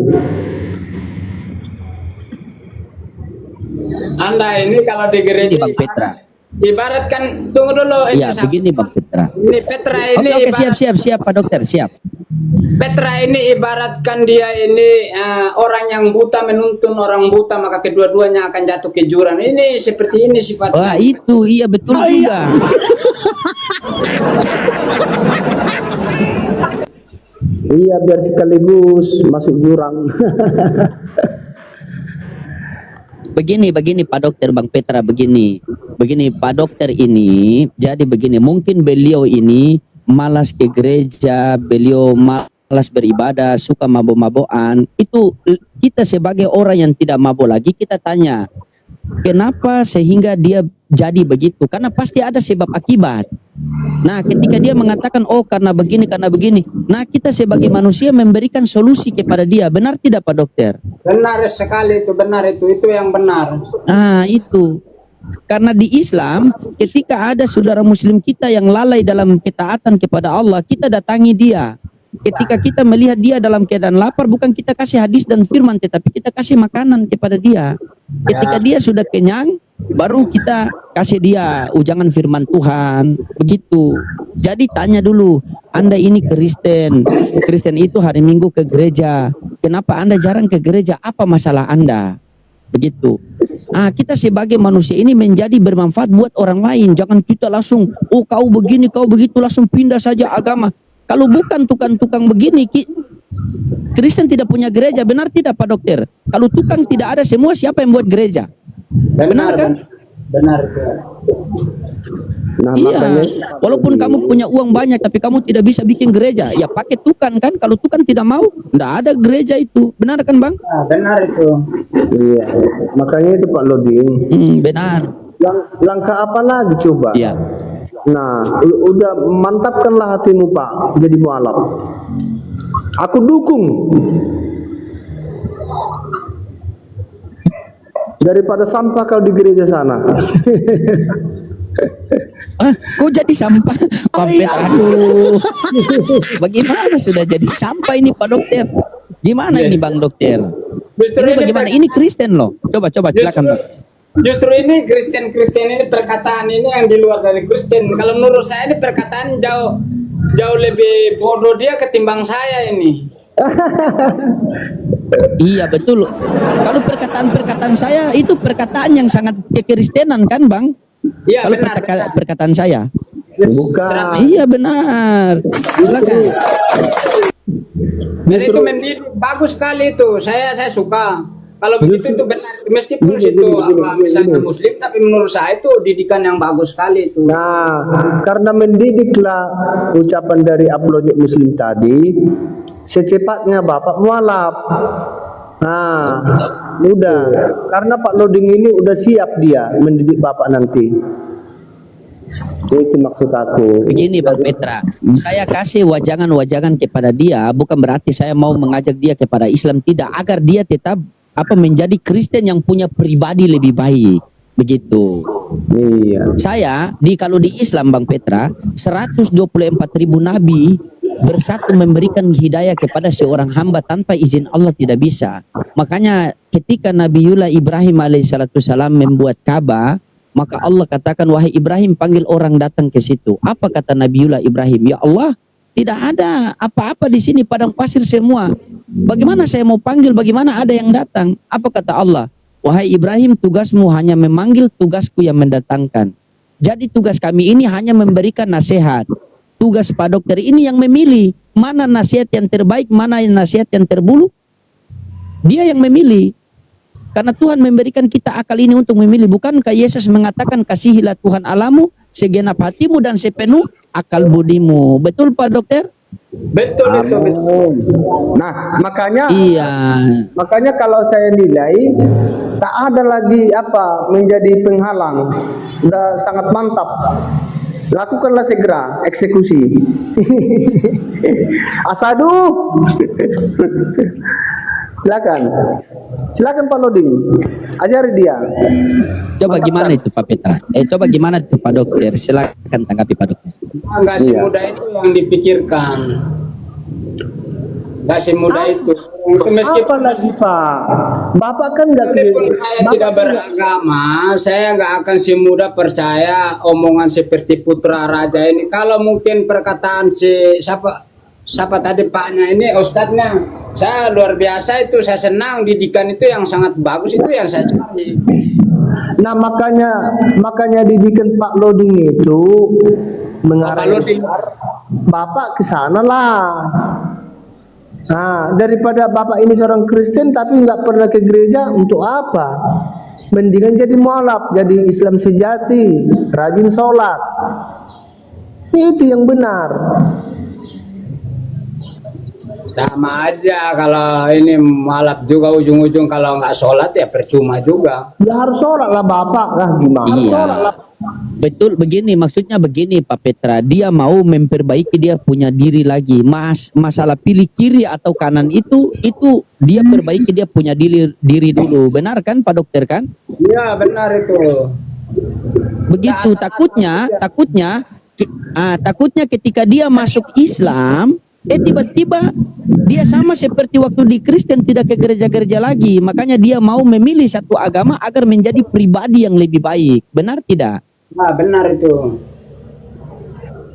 Anda ini kalau di gereja Ini Bang Petra. ibaratkan, tunggu dulu. Iya, begini Bang Petra. Ini Petra ini Oke, siap Pak Dokter, siap. Petra ini ibaratkan dia ini orang yang buta menuntun orang buta, maka kedua-duanya akan jatuh ke jurang. Ini seperti ini sifatnya. Wah, itu iya betul juga. Iya biar sekaligus masuk jurang. Begini Pak Dokter, Bang Petra, begini Pak Dokter ini, jadi begini, mungkin beliau ini malas ke gereja, beliau malas beribadah, suka mabok-mabokan. Itu kita sebagai orang yang tidak mabok lagi, kita tanya, kenapa sehingga dia jadi begitu? Karena pasti ada sebab akibat. Nah, ketika dia mengatakan, oh karena begini, nah kita sebagai manusia memberikan solusi kepada dia. Benar tidak Pak Dokter? Benar sekali itu, benar itu yang benar. Ah, itu. Karena di Islam, ketika ada saudara muslim kita yang lalai dalam ketaatan kepada Allah, kita datangi dia. Ketika kita melihat dia dalam keadaan lapar, bukan kita kasih hadis dan firman, tetapi kita kasih makanan kepada dia. Ketika dia sudah kenyang, baru kita kasih dia ujangan firman Tuhan. Begitu. Jadi tanya dulu, Anda ini Kristen itu hari Minggu ke gereja, kenapa Anda jarang ke gereja? Apa masalah Anda? Begitu. Ah, kita sebagai manusia ini menjadi bermanfaat buat orang lain. Jangan kita langsung, oh kau begini, kau begitu, langsung pindah saja agama. Kalau bukan tukang-tukang begini, Kristen tidak punya gereja. Benar tidak Pak Dokter? Kalau tukang tidak ada semua, siapa yang buat gereja? Benar kan? Benar itu. Nah, Iya, makanya walaupun kamu punya uang banyak tapi kamu tidak bisa bikin gereja, ya pakai tukang kan. Kalau tukang tidak mau, tidak ada gereja itu. Benar kan Bang? Benar itu. iya. Makanya itu Pak Loding. Benar. Langkah apa lagi coba? Iya. Nah, udah mantapkanlah hatimu Pak, jadi mualaf. Aku dukung. Daripada sampah kau di gereja sana. Ah, kok jadi sampah? Pampet, aduh. Bagaimana sudah jadi sampah ini Pak Dokter? Gimana ini Bang Dokter? Justru Ini bagaimana? Ini Kristen loh. Coba silakan Bang. Justru ini Kristen ini perkataan ini yang di luar dari Kristen. Kalau menurut saya ini perkataan jauh lebih bodoh dia ketimbang saya ini. Iya betul. Kalau perkataan saya itu perkataan yang sangat kekristenan kan Bang? Iya Kalau benar. perkataan saya. Bukan. Iya benar. Silakan. Dan itu mendidik bagus sekali itu. Saya suka. Kalau begitu itu benar. Meskipun itu misalnya Muslim, tapi menurut saya itu didikan yang bagus sekali itu. Nah, karena mendidiklah ucapan dari Apologet Muslim tadi, secepatnya Bapak mualaf. Nah, udah. Karena Pak Loding ini udah siap dia mendidik Bapak nanti. Itu maksud aku. Begini Bang Petra, saya kasih wajangan-wajangan kepada dia, bukan berarti saya mau mengajak dia kepada Islam, tidak, agar dia tetap menjadi Kristen yang punya pribadi lebih baik. Begitu. Iya. Saya kalau di Islam Bang Petra, 124.000 nabi bersatu memberikan hidayah kepada seorang hamba tanpa izin Allah tidak bisa. Makanya ketika Nabiullah Ibrahim alaihissalam membuat Ka'bah, maka Allah katakan, wahai Ibrahim, panggil orang datang ke situ. Apa kata Nabiullah Ibrahim? Ya Allah, tidak ada apa-apa di sini, padang pasir semua. Bagaimana saya mau panggil? Bagaimana ada yang datang? Apa kata Allah? Wahai Ibrahim, tugasmu hanya memanggil, tugasku yang mendatangkan. Jadi tugas kami ini hanya memberikan nasihat. Tugas Pak Dokter ini yang memilih mana nasihat yang terbaik, mana nasihat yang terburuk. Dia yang memilih. Karena Tuhan memberikan kita akal ini untuk memilih. Bukankah Yesus mengatakan, kasihilah Tuhan Allahmu segenap hatimu dan sepenuh akal budimu. Betul Pak Dokter? Betul itu. Betul. Nah, makanya Iya. makanya kalau saya nilai tak ada lagi menjadi penghalang. Udah sangat mantap. Lakukanlah segera eksekusi. Asadu. Silakan Pak Loding, ajari dia. Coba gimana itu Pak Petra? Coba gimana itu Pak Dokter? Silakan tanggapi Pak Dokter. Enggak semudah itu yang dipikirkan. Enggak semudah itu. Meskipun lagi Pak, Bapak kan nggak saya tidak beragama, saya nggak akan semudah percaya omongan seperti putra raja ini. Kalau mungkin perkataan siapa tadi Paknya ini, Ustadznya, saya luar biasa itu, saya senang didikan itu yang sangat bagus itu yang saya cari. Nah makanya didikan Pak Loding itu mengarahkan Bapak ke sana lah. Nah, daripada Bapak ini seorang Kristen tapi nggak pernah ke gereja, untuk apa? Mendingan jadi mualaf, jadi Islam sejati, rajin sholat. Itu yang benar. Sama aja kalau ini mualaf juga ujung-ujung kalau nggak sholat ya percuma juga. Ya harus sholat lah Bapak, gimana? Harus sholat Iya. lah. Betul begini, maksudnya begini Pak Petra, dia mau memperbaiki, dia punya diri lagi. Masalah pilih kiri atau kanan itu dia perbaiki, dia punya diri dulu. Benar kan Pak Dokter kan? Iya benar itu. Begitu, takutnya ketika dia masuk Islam, tiba-tiba dia sama seperti waktu di Kristen, tidak ke gereja-gereja lagi. Makanya dia mau memilih satu agama agar menjadi pribadi yang lebih baik. Benar tidak? Nah, benar itu.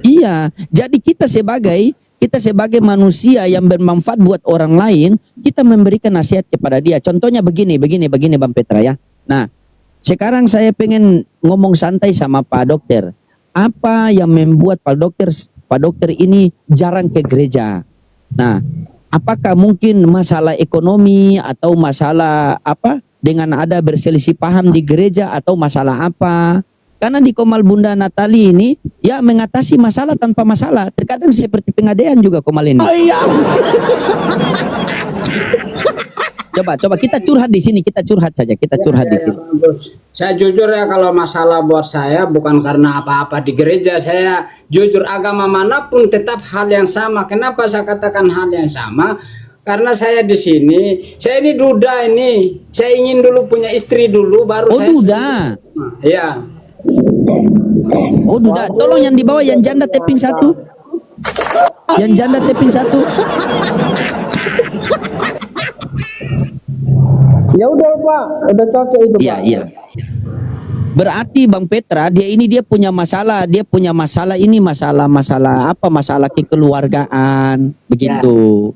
Iya, jadi kita sebagai manusia yang bermanfaat buat orang lain, kita memberikan nasihat kepada dia. Contohnya begini Bang Petra ya. Nah, sekarang saya pengen ngomong santai sama Pak Dokter. Apa yang membuat Pak Dokter ini jarang ke gereja? Nah, apakah mungkin masalah ekonomi atau masalah dengan ada berselisih paham di gereja atau masalah apa? Karena di Komal Bunda Natali ini ya mengatasi masalah tanpa masalah. Terkadang seperti pengadaian juga Komal ini. Oh, iya. Coba kita curhat di sini, kita curhat saja, kita curhat di sini. Saya jujur ya, kalau masalah buat saya bukan karena apa-apa di gereja. Saya jujur, agama manapun tetap hal yang sama. Kenapa saya katakan hal yang sama? Karena saya di sini, saya ini duda ini. Saya ingin dulu punya istri dulu, baru Oh, saya. duda. Iya. Oh, duda. Tolong yang di bawah, yang janda taping satu. Yang janda taping satu. Ya udah Pak, udah cocok itu Pak. Iya, iya. Berarti Bang Petra, dia punya masalah, ini masalah apa? Masalah kekeluargaan, begitu.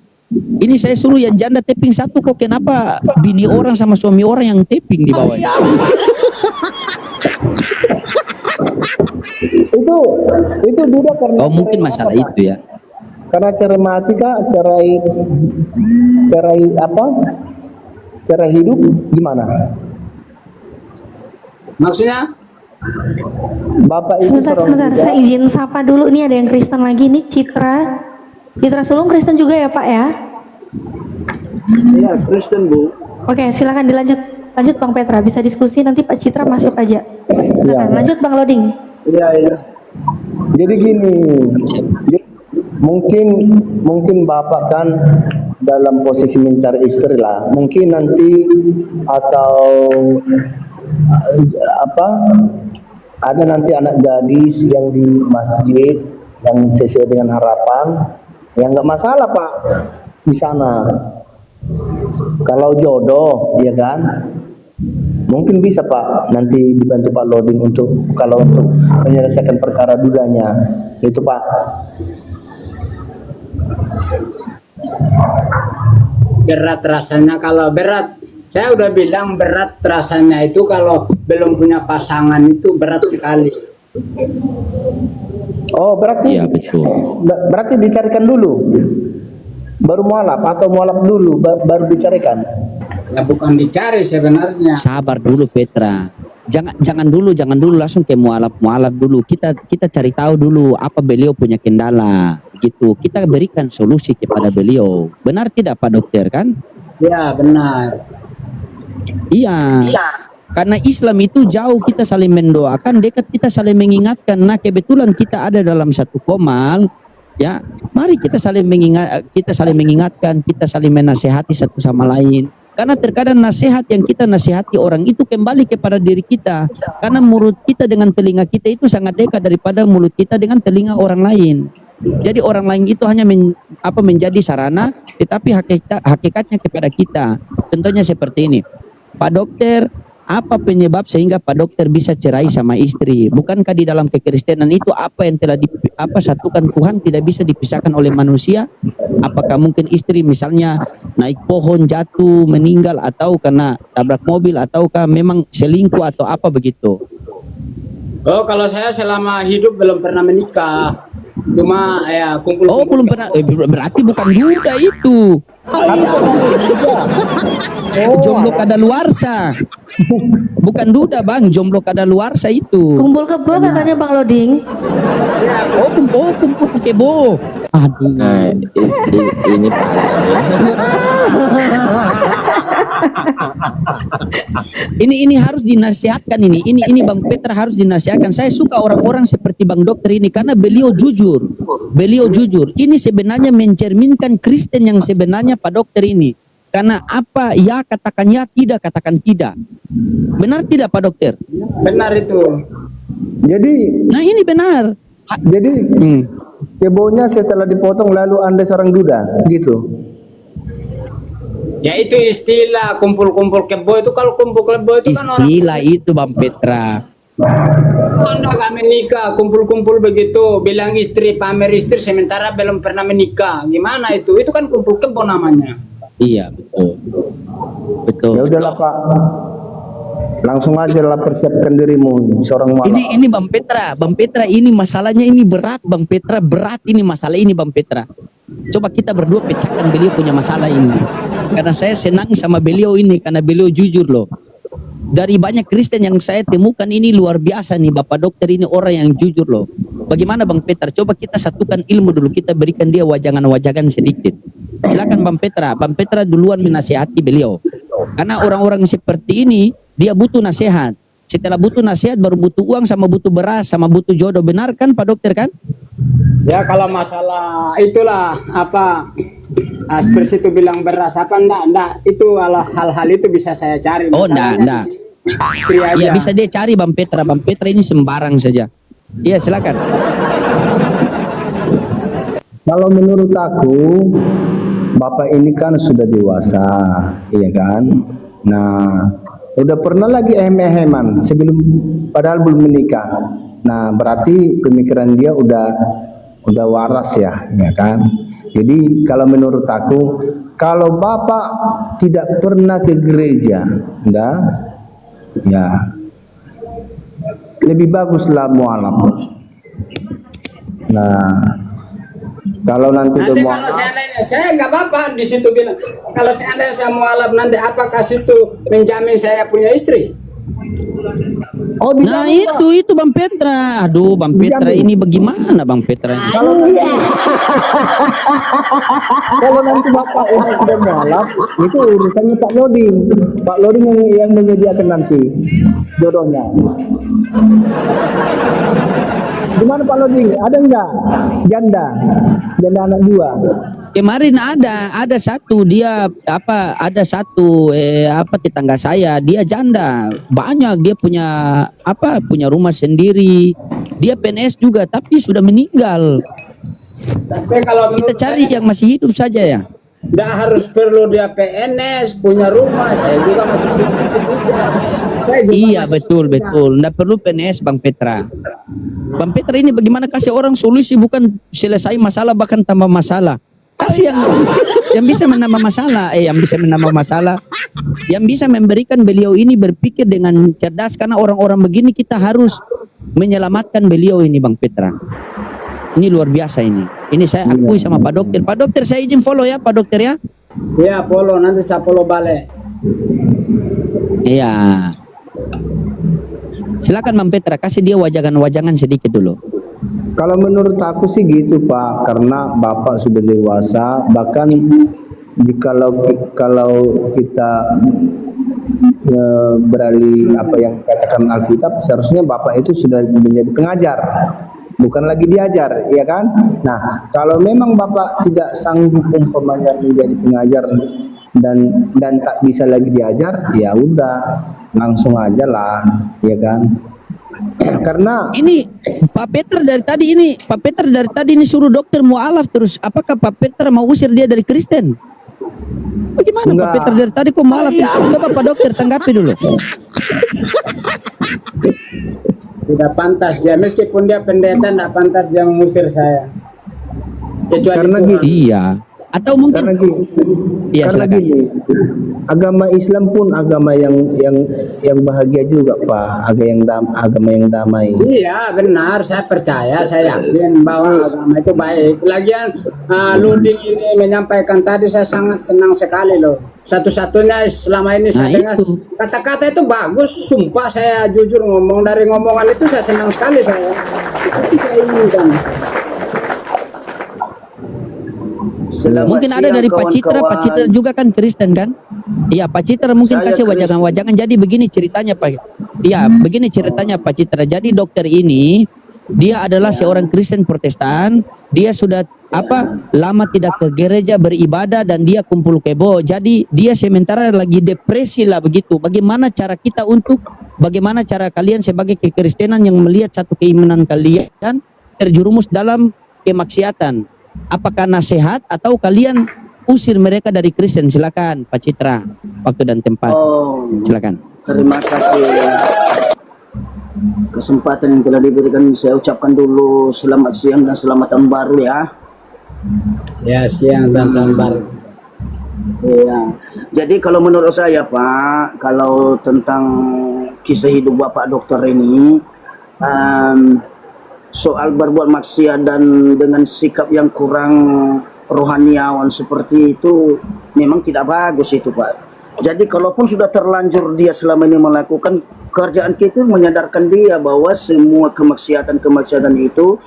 Ini saya suruh yang janda taping satu kok, kenapa bini orang sama suami orang yang taping di bawah? Itu duda karena Oh, mungkin masalah apa, Pak? itu ya. Karena cerai mati Kak, cerai apa? Cerai hidup gimana? Maksudnya? Bapak itu Sebentar, saya izin sapa dulu. Ini ada yang Kristen lagi nih, Citra Sulung Kristen juga ya Pak ya? Iya, Kristen Bu. Oke, silakan dilanjut. Lanjut Bang Petra, bisa diskusi nanti Pak Citra masuk aja. Silakan, lanjut Bang Loding. Iya. Jadi gini, mungkin Bapak kan dalam posisi mencari istri lah. Mungkin nanti atau ada nanti anak gadis yang di masjid yang sesuai dengan harapan, yang nggak masalah Pak di sana. Kalau jodoh, ya kan, mungkin bisa Pak nanti dibantu Pak Loding untuk menyelesaikan perkara dudanya, itu Pak. Berat rasanya, kalau berat. Saya udah bilang berat rasanya itu kalau belum punya pasangan, itu berat sekali. Oh, berarti Iya, betul. berarti dicarikan dulu. Baru mualaf atau mualaf dulu baru dicarikan. Ya bukan dicari sebenarnya. Sabar dulu Petra. Jangan dulu langsung ke mualaf dulu. Kita cari tahu dulu apa beliau punya kendala. Gitu. Kita berikan solusi kepada beliau. Benar tidak Pak Dokter kan? Ya benar. Iya. Karena Islam itu jauh kita saling mendoakan, dekat kita saling mengingatkan. Nah, kebetulan kita ada dalam satu komal, ya. Mari kita saling mengingatkan, kita saling menasehati satu sama lain. Karena terkadang nasihat yang kita nasihati orang itu kembali kepada diri kita. Karena mulut kita dengan telinga kita itu sangat dekat daripada mulut kita dengan telinga orang lain. Jadi orang lain itu hanya menjadi sarana, tetapi hakikatnya kepada kita. Contohnya seperti ini. Pak Dokter, apa penyebab sehingga Pak Dokter bisa cerai sama istri? Bukankah di dalam kekristenan itu apa yang telah satukan Tuhan tidak bisa dipisahkan oleh manusia? Apakah mungkin istri misalnya naik pohon jatuh meninggal, atau karena tabrak mobil, ataukah memang selingkuh atau apa begitu? Oh, kalau saya selama hidup belum pernah menikah. Cuma ya kumpul. Oh, belum pernah. Berarti bukan duda itu. Jomblo kadaluarsa. Bukan duda Bang, jomblo kadaluarsa itu. Kumpul kebo katanya Bang Loding. Oh, kumpul kebo. Aduh. Nah, ini parah Ini harus dinasihatkan ini. Ini Bang Petra harus dinasihatkan. Saya suka orang-orang seperti Bang Dokter ini karena beliau jujur. Ini sebenarnya mencerminkan Kristen yang sebenarnya Pak Dokter ini. Karena apa? Ya katakan ya, tidak katakan tidak. Benar tidak Pak Dokter? Benar itu. Jadi Nah, ini benar. kebonya setelah dipotong lalu Anda seorang duda, gitu. Ya itu istilah kumpul-kumpul kebo itu. Kalau kumpul kebo itu kan orang Istilah itu Bang Petra. Anda gak menikah, kumpul-kumpul begitu, bilang istri, pamer istri sementara belum pernah menikah. Gimana itu? Itu kan kumpul kebo namanya. Iya, betul. Ya udahlah Pak, langsung aja lah persiapkan dirimu seorang mualaf. Ini Bang Petra ini masalahnya ini berat Bang Petra, berat ini masalah ini Bang Petra. Coba kita berdua pecahkan beliau punya masalah ini. Karena saya senang sama beliau ini, karena beliau jujur loh. Dari banyak Kristen yang saya temukan ini luar biasa nih, Bapak Dokter ini orang yang jujur loh. Bagaimana Bang Petra? Coba kita satukan ilmu dulu, kita berikan dia wajangan-wajangan sedikit. Silakan Bang Petra. Bang Petra duluan menasihati beliau. Karena orang-orang seperti ini dia butuh nasihat. Setelah butuh nasihat baru butuh uang sama butuh beras sama butuh jodoh. Benar kan Pak Dokter kan? Ya kalau masalah itulah apa seperti itu bilang beras apa enggak itu hal-hal itu bisa saya cari. Oh Masalahnya enggak. di istri aja. Ya bisa dia cari Bang Petra. Bang Petra ini sembarang saja. Iya silakan. Kalau menurut aku, Bapak ini kan sudah dewasa, iya kan? Nah, udah pernah lagi ehem-eheman sebelum padahal belum menikah. Nah, berarti pemikiran dia udah waras ya, ya kan? Jadi kalau menurut aku, kalau Bapak tidak pernah ke gereja, enggak, ya lebih baguslah mualaf. Nah, kalau nanti Nanti udah kalau seandainya saya nggak apa-apa di situ bilang kalau seandainya saya mualaf nanti apakah situ menjamin saya punya istri? oh Nah itu Bang Petra. Aduh Bang Petra ini bagaimana Bang Petra? kalau nanti Bapak ini sudah mualaf, itu urusannya Pak Loding. Pak Loding yang menyediakan nanti jodohnya. Gimana Pak Loding? Ada enggak janda anak 2? Kemarin ada satu dia ada satu tetangga saya dia janda banyak dia punya rumah sendiri dia PNS juga tapi sudah meninggal. Tapi kalau Kita menurut cari saya, yang masih hidup saja ya. nggak harus perlu dia PNS punya rumah, saya juga masih punya juga. Saya juga Iya masih betul punya. betul. Nggak perlu PNS Bang Petra. Bang Petra ini bagaimana kasih orang solusi bukan selesai masalah bahkan tambah masalah. Kasih yang bisa menambah masalah, yang bisa menambah masalah, yang bisa memberikan beliau ini berpikir dengan cerdas karena orang-orang begini kita harus menyelamatkan beliau ini Bang Petra. Ini luar biasa ini. Ini saya akui sama Pak Dokter. Pak Dokter saya izin follow ya Pak Dokter ya. Iya, follow nanti saya follow balik. Iya. Silakan Bang Petra kasih dia wajangan-wajangan sedikit dulu. Kalau menurut aku sih gitu Pak, karena Bapak sudah dewasa, bahkan kalau kita beralih apa yang katakan Alkitab, seharusnya Bapak itu sudah menjadi pengajar, bukan lagi diajar, ya kan? Nah, kalau memang Bapak tidak sanggup umpamanya menjadi pengajar dan tak bisa lagi diajar, ya udah langsung aja lah, ya kan? Karena Ini Pak Peter dari tadi ini suruh dokter mualaf terus. Apakah Pak Peter mau usir dia dari Kristen? Bagaimana Enggak. Pak Peter dari tadi kok mualaf? Coba Pak Dokter tanggapi dulu. Tidak pantas dia, meskipun dia pendeta, tidak pantas dia mengusir saya. Kecuali Karena Tuhan. Iya. Atau mungkin karena gini, Iya, karena silakan. gini, agama Islam pun agama yang bahagia juga Pak, agama yang damai. Iya benar, saya percaya, saya yakin bahwa agama itu baik. Lagian Luding ini menyampaikan tadi saya sangat senang sekali loh. Satu-satunya selama ini saya dengar itu. kata-kata itu bagus. Sumpah saya jujur ngomong dari ngomongan itu saya senang sekali saya. Itu saya inginkan. mungkin ada dari Pak Citra. Pak Citra juga kan Kristen kan? Iya, Pak Citra mungkin kasih wajangan-wajangan. Jadi begini ceritanya Pak. Iya, begini ceritanya Pak Citra. Jadi dokter ini dia adalah seorang Kristen Protestan. Dia sudah lama tidak ke gereja beribadah dan dia kumpul kebo. Jadi dia sementara lagi depresi lah begitu. Bagaimana cara kalian sebagai kekristenan yang melihat satu keimanan kalian terjerumus dalam kemaksiatan? Apakah nasihat atau kalian usir mereka dari Kristen? Silakan Pak Citra, waktu dan tempat. Silakan. Terima kasih kesempatan yang telah diberikan. Saya ucapkan dulu selamat siang dan selamat tahun baru ya. Ya, siang dan tahun baru. Iya. Jadi kalau menurut saya Pak, kalau tentang kisah hidup Bapak Dokter ini, soal berbuat maksiat dan dengan sikap yang kurang rohaniawan seperti itu memang tidak bagus itu Pak. Jadi kalaupun sudah terlanjur dia selama ini melakukan kerjaan kita menyadarkan dia bahwa semua kemaksiatan itu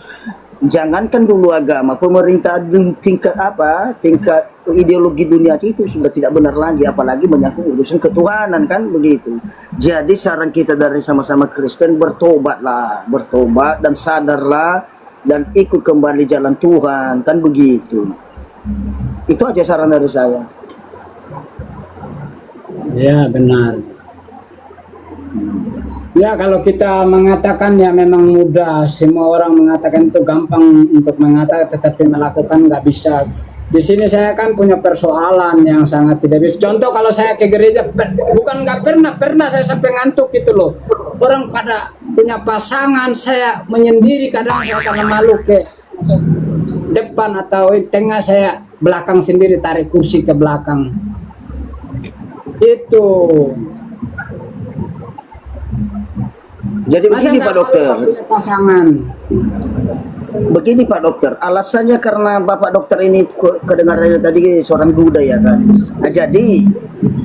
Jangankan dulu agama, pemerintah tingkat apa, tingkat ideologi dunia itu sudah tidak benar lagi, apalagi menyangkut urusan ketuhanan kan begitu. Jadi saran kita dari sama-sama Kristen, bertobatlah, bertobat dan sadarlah dan ikut kembali jalan Tuhan kan begitu. Itu aja saran dari saya. Ya benar. Ya kalau kita mengatakan ya memang mudah, semua orang mengatakan itu gampang untuk mengatakan, tetapi melakukan nggak bisa. Di sini saya kan punya persoalan yang sangat tidak bisa. Contoh kalau saya ke gereja, bukan nggak pernah saya sampai ngantuk gitu loh. Orang pada punya pasangan, saya menyendiri, kadang saya karena malu ke depan atau tengah, saya belakang sendiri, tarik kursi ke belakang. Itu. Jadi begini Pak Dokter. Pasangan. Begini Pak Dokter, alasannya karena Bapak Dokter ini kedengarannya tadi seorang duda ya kan. Nah, jadi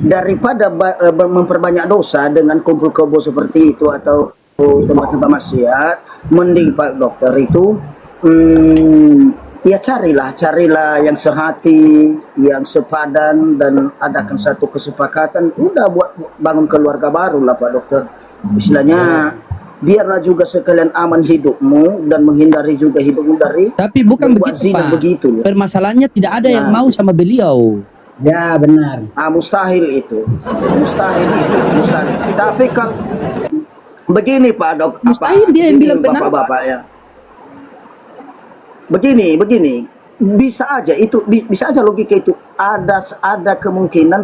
daripada memperbanyak dosa dengan kumpul kebo seperti itu atau tempat-tempat maksiat, mending Pak Dokter itu ya carilah yang sehati, yang sepadan dan adakan satu kesepakatan. Udah buat bangun keluarga baru lah Pak Dokter. Istilahnya biarlah juga sekalian aman hidupmu dan menghindari juga hidupmu dari Tapi bukan berbuat begitu, zina Pak. begitu. Permasalahannya tidak ada yang mau sama beliau. Ya benar. Mustahil itu, mustahil. Tapi kalau begini Pak Dok, Mustahil dia yang bilang benar. Bapak-bapak ya. Begini, bisa aja itu, bisa aja logika itu. Ada kemungkinan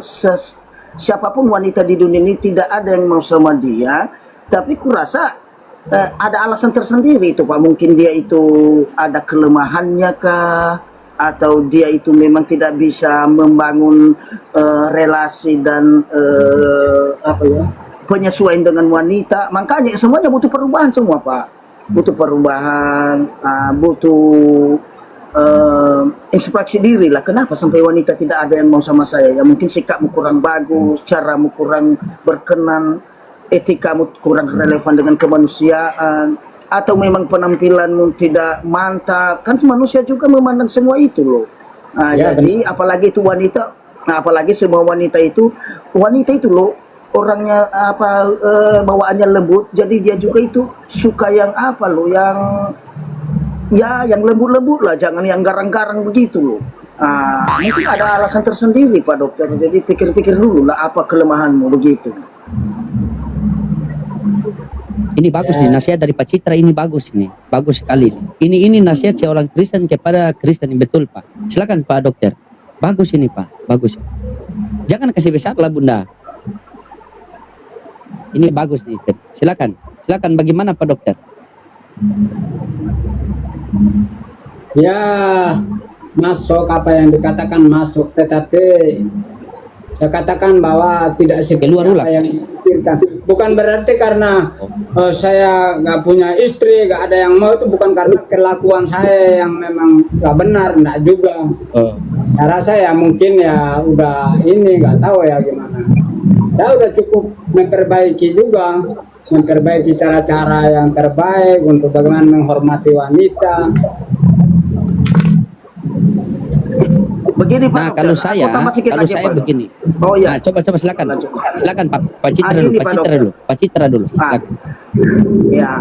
siapapun wanita di dunia ini tidak ada yang mau sama dia, tapi kurasa ada alasan tersendiri itu Pak. Mungkin dia itu ada kelemahannya kah, atau dia itu memang tidak bisa membangun relasi dan penyesuaian dengan wanita. Makanya semuanya butuh perubahan semua Pak, butuh perubahan, butuh introspeksi diri lah. Kenapa sampai wanita tidak ada yang mau sama saya? Ya mungkin sikapmu kurang bagus, caramu kurang berkenan, etikamu kurang relevan dengan kemanusiaan, atau memang penampilanmu tidak mantap. Kan manusia juga memandang semua itu loh. Nah, Ya, jadi apalagi itu wanita, apalagi semua wanita itu loh orangnya bawaannya lembut, jadi dia juga itu suka yang yang lembut-lembut lah, jangan yang garang-garang begitu loh. Mungkin ada alasan tersendiri Pak Dokter, jadi pikir-pikir dulu lah apa kelemahanmu begitu. Ini bagus nih nasihat dari Pak Citra, ini bagus sekali. Ini nasihat seorang Kristen kepada Kristen, betul Pak. Silakan Pak Dokter. Bagus ini Pak, bagus. Jangan kasih besar lah Bunda. Ini bagus nih. Silakan bagaimana Pak Dokter? Ya masuk apa yang dikatakan masuk, tetapi saya katakan bahwa tidak seperti apa yang dipikirkan. Bukan berarti karena saya nggak punya istri, nggak ada yang mau, itu bukan karena kelakuan saya yang memang nggak benar, nggak juga. Saya rasa ya mungkin ya udah ini nggak tahu ya gimana. Saya udah cukup memperbaiki cara-cara yang terbaik untuk bagaimana menghormati wanita. Begini Pak Nah, Dokter, kalau aku saya tambah sedikit lagi, Pak. begini. Oh iya. Nah, coba silakan. Silakan Pak Citra Gini, dulu, Pak Pak Citra Dokter. dulu. Pak Citra dulu. Silakan. Ya,